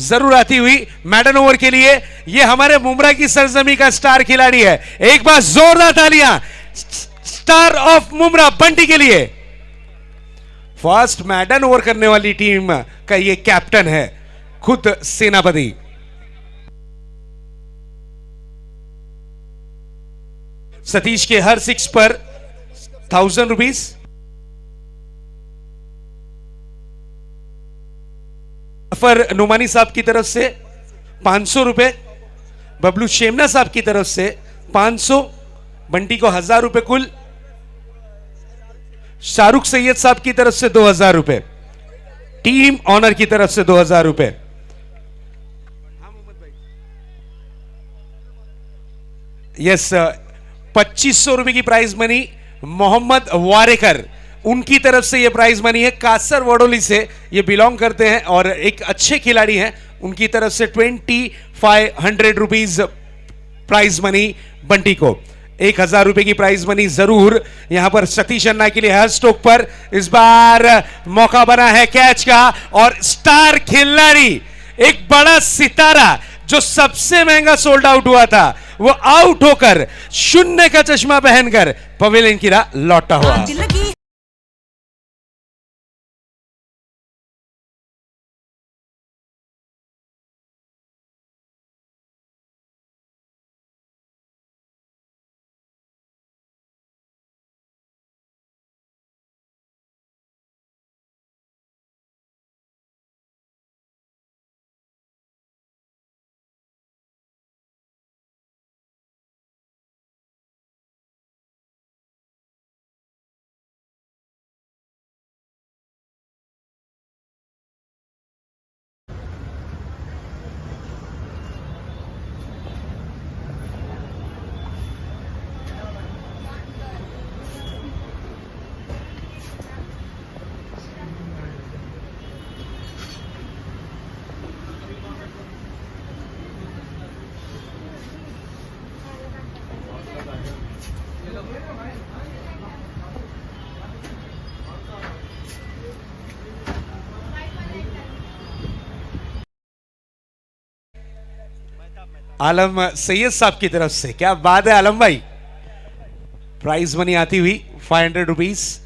जरूर आती हुई मैडन ओवर के लिए। यह हमारे मुमरा की सरजमी का स्टार खिलाड़ी है। एक बार जोरदार तालियां स्टार ऑफ मुमरा बंटी के लिए। फर्स्ट मैडन ओवर करने वाली टीम का यह कैप्टन है, खुद सेनापति। सतीश के हर 6 पर 1000 रुपीज। जफर नुमानी साहब की तरफ से 500 रुपए, बबलू शेमना साहब की तरफ से 500, बंटी को 1000 रुपए कुल, शाहरुख सैयद साहब की तरफ से 2000 रुपए, टीम ऑनर की तरफ से 2000 रुपए। यस, 2500 रुपए की प्राइज मनी मोहम्मद वारेकर, उनकी तरफ से यह प्राइज मनी है। कासर वडोली से ये बिलोंग करते हैं और एक अच्छे खिलाड़ी हैं, उनकी तरफ से 2500 रुपीज प्राइज मनी बंटी को। 1000 रुपए की प्राइज मनी जरूर यहां पर सतीश अन्ना के लिए हर स्ट्रोक पर। इस बार मौका बना है कैच का, और स्टार खिलाड़ी, एक बड़ा सितारा जो सबसे महंगा सोल्ड आउट हुआ था, वो आउट होकर शून्य का चश्मा पहनकर पवेलियन की राह लौटा हुआ। आलम सैयद साहब की तरफ से। क्या बात है आलम भाई, प्राइज मनी आती हुई 500 रुपीज।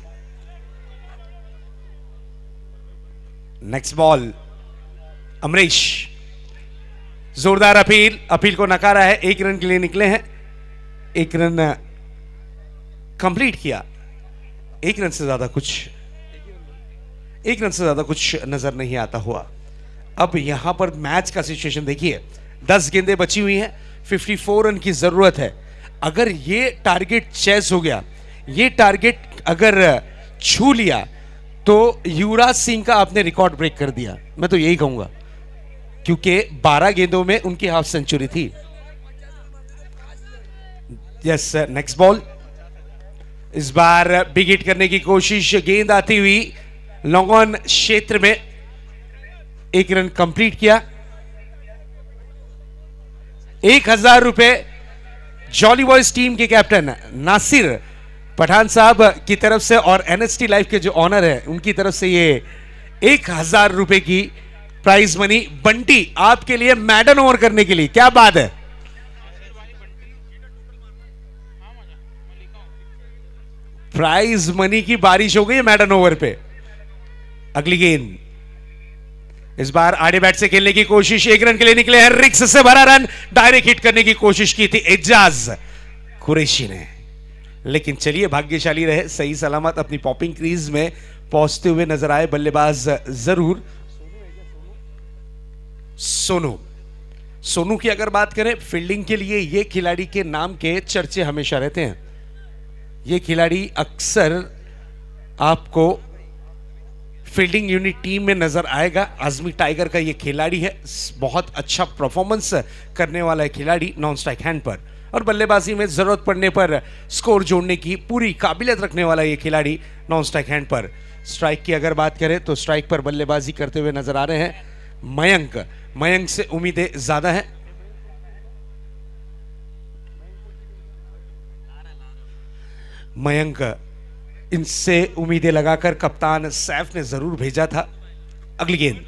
नेक्स्ट बॉल अमरीश, जोरदार अपील, अपील को नकारा है, 1 रन के लिए निकले हैं, 1 रन कंप्लीट किया। 1 रन से ज्यादा कुछ नजर नहीं आता हुआ। अब यहां पर मैच का सिचुएशन देखिए, 10 गेंदें बची हुई हैं, 54 रन की जरूरत है। अगर ये टारगेट चेस हो गया, ये टारगेट अगर छू लिया तो युवराज सिंह का आपने रिकॉर्ड ब्रेक कर दिया, मैं तो यही कहूंगा, क्योंकि 12 गेंदों में उनकी हाफ सेंचुरी थी। यस, नेक्स्ट बॉल, इस बार बिग हिट करने की कोशिश, गेंद आती हुई लॉन्ग ऑन क्षेत्र में, 1 रन कंप्लीट किया। 1000 रुपए जॉली बॉयज टीम के कैप्टन नासिर पठान साहब की तरफ से और एनएसटी लाइफ के जो ऑनर है उनकी तरफ से ये 1000 रुपए की प्राइज मनी। बंटी आपके लिए मैडन ओवर करने के लिए, क्या बात है, प्राइज मनी की बारिश हो गई है मैडन ओवर पे। अगली गेंद, इस बार आड़े बैट से खेलने की कोशिश, 1 रन के लिए निकले हैं, रिक्स से भरा रन, डायरेक्ट हिट करने की कोशिश की थी एजाज कुरैशी ने, लेकिन चलिए भाग्यशाली रहे, सही सलामत अपनी पॉपिंग क्रीज में पहुंचते हुए नजर आए बल्लेबाज जरूर सोनू की अगर बात करें, फील्डिंग के लिए ये खिलाड़ी के नाम के चर्चे हमेशा रहते हैं। ये खिलाड़ी अक्सर आपको फील्डिंग यूनिट टीम में नजर आएगा। आजमी टाइगर का ये खिलाड़ी है, बहुत अच्छा परफॉर्मेंस करने वाला है खिलाड़ी नॉन स्ट्राइक हैंड पर, और बल्लेबाजी में जरूरत पड़ने पर स्कोर जोड़ने की पूरी काबिलियत रखने वाला ये खिलाड़ी नॉन स्ट्राइक हैंड पर। स्ट्राइक की अगर बात करें तो स्ट्राइक पर बल्लेबाजी करते हुए नजर आ रहे हैं मयंक से उम्मीदें ज्यादा हैं। मयंक इनसे उम्मीदें लगाकर कप्तान सैफ ने जरूर भेजा था। अगली गेंद,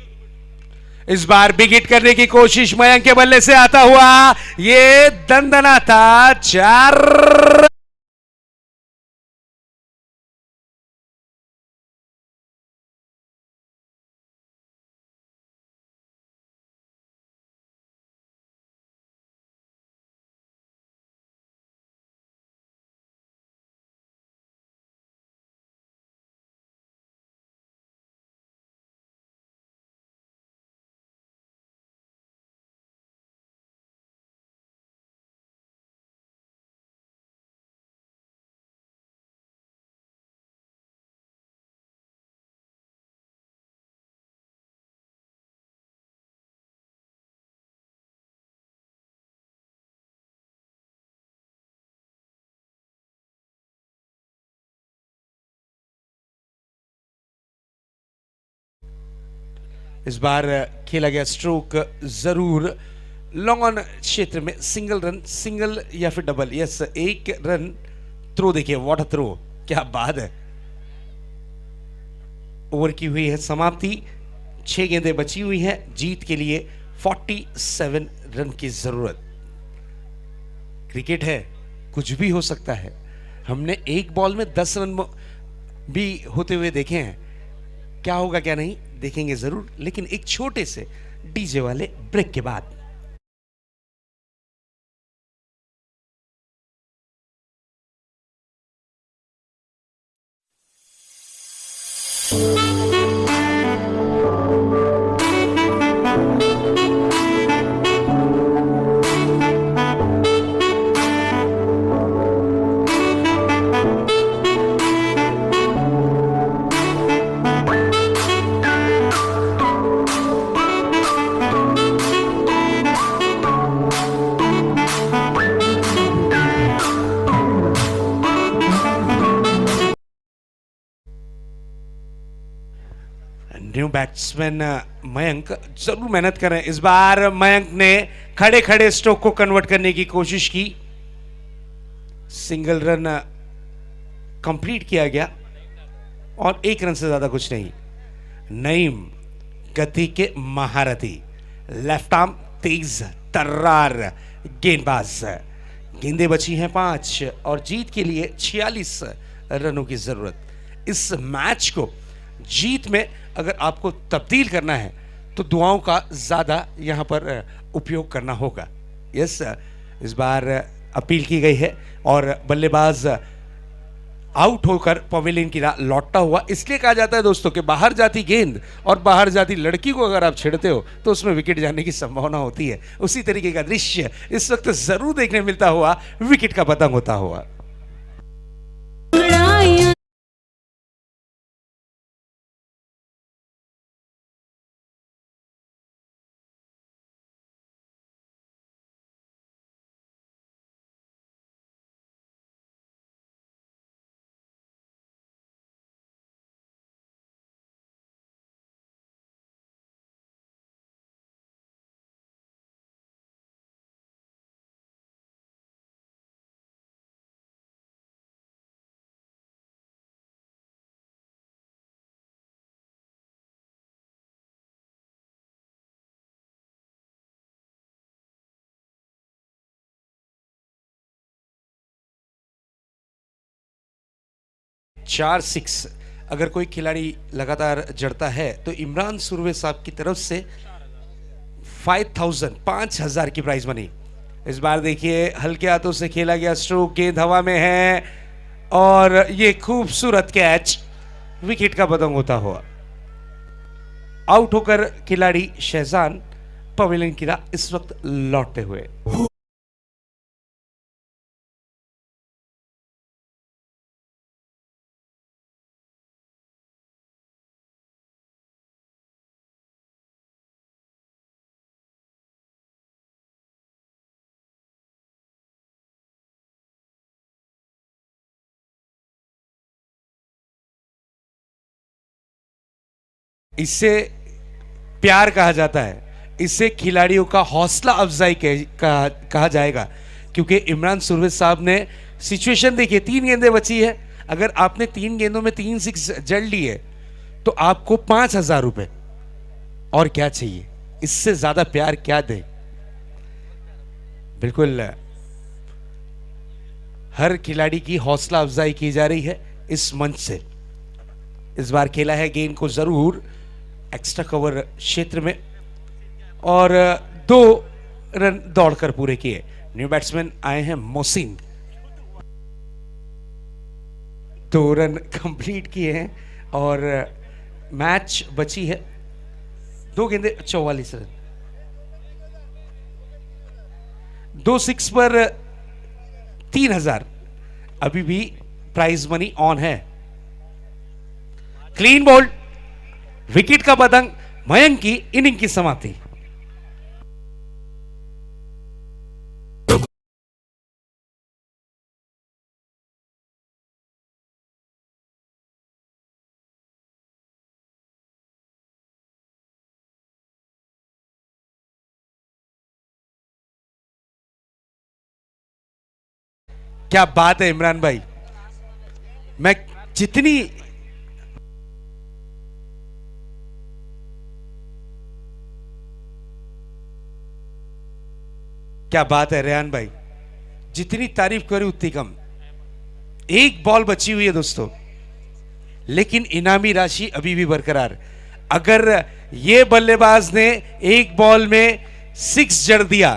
इस बार बिग हिट करने की कोशिश मयंक के बल्ले से आता हुआ, ये दंदना था, 4। इस बार खेला गया स्ट्रोक जरूर लॉन्ग ऑन क्षेत्र में, सिंगल या फिर डबल, यस 1 रन थ्रो, देखिए व्हाट अ थ्रो, क्या बात है। ओवर की हुई है समाप्ति, 6 गेंदें बची हुई हैं, जीत के लिए 47 रन की जरूरत। क्रिकेट है, कुछ भी हो सकता है। हमने एक बॉल में 10 रन भी होते हुए देखे हैं, क्या होगा क्या नहीं देखेंगे जरूर, लेकिन एक छोटे से डीजे वाले ब्रेक के बाद। न्यू बैट्समैन मयंक जरूर मेहनत कर रहे हैं। इस बार मयंक ने खड़े खड़े स्ट्रोक को कन्वर्ट करने की कोशिश की, सिंगल रन कंप्लीट किया गया और 1 रन से ज्यादा कुछ नहीं। नईम गति के महारथी, लेफ्ट आर्म तेज तर्रार गेंदबाज। गेंदें बची हैं 5 और जीत के लिए 46 रनों की जरूरत। इस मैच को जीत में अगर आपको तब्दील करना है तो दुआओं का ज्यादा यहां पर उपयोग करना होगा। यस, इस बार अपील की गई है और बल्लेबाज आउट होकर पवेलियन की लौटता हुआ। इसलिए कहा जाता है दोस्तों कि बाहर जाती गेंद और बाहर जाती लड़की को अगर आप छेड़ते हो तो उसमें विकेट जाने की संभावना होती है। उसी तरीके का दृश्य इस वक्त जरूर देखने मिलता हुआ विकेट का पतंग होता हुआ। चार 6 अगर कोई खिलाड़ी लगातार जड़ता है तो इमरान सुरवे साहब की तरफ से 5,000 की प्राइज मनी। इस बार देखिए हल्के हाथों से खेला गया स्ट्रोक, गेंद हवा में है और ये खूबसूरत कैच विकेट का पतंग होता हुआ। आउट होकर खिलाड़ी शहजान पवेलियन की इस वक्त लौटते हुए। इससे प्यार कहा जाता है, इससे खिलाड़ियों का हौसला अफजाई कहा जाएगा, क्योंकि इमरान सुरवे साहब ने सिचुएशन देखिए, 3 गेंदें बची है। अगर आपने 3 गेंदों में 3 6 जड़ लिए तो आपको 5,000 रुपए, और क्या चाहिए, इससे ज्यादा प्यार क्या दे। बिल्कुल हर खिलाड़ी की हौसला अफजाई की जा रही है इस मंच से। इस बार खेला है गेंद को जरूर एक्स्ट्रा कवर क्षेत्र में और 2 रन दौड़कर पूरे किए। न्यू बैट्समैन आए हैं मोहसिन, 2 रन कंप्लीट किए हैं और मैच बची है 2 गेंदें 44 रन। 2 6 पर 3,000 अभी भी प्राइज मनी ऑन है। क्लीन बोल्ड, विकेट का पतंग, मयंक की इनिंग की समाप्ति। क्या बात है इमरान भाई, मैं जितनी क्या बात है रेहान भाई, जितनी तारीफ करी उतनी कम। 1 बॉल बची हुई है दोस्तों, लेकिन इनामी राशि अभी भी बरकरार। अगर ये बल्लेबाज ने 1 बॉल में 6 जड़ दिया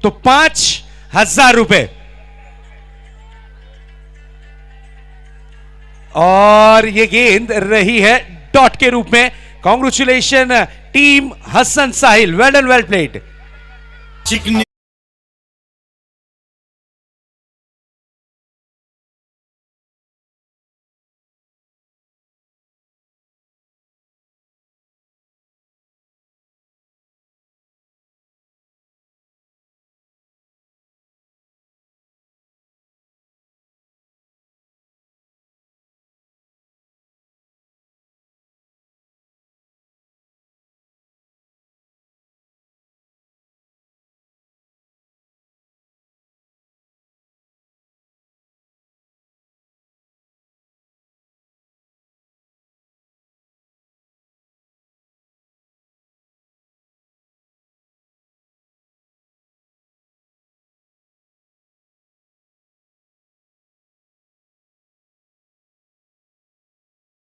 तो 5,000 रुपए, और ये गेंद रही है डॉट के रूप में। कांग्रेचुलेशन टीम हसन साहिल, वेल डन, वेल प्लेड।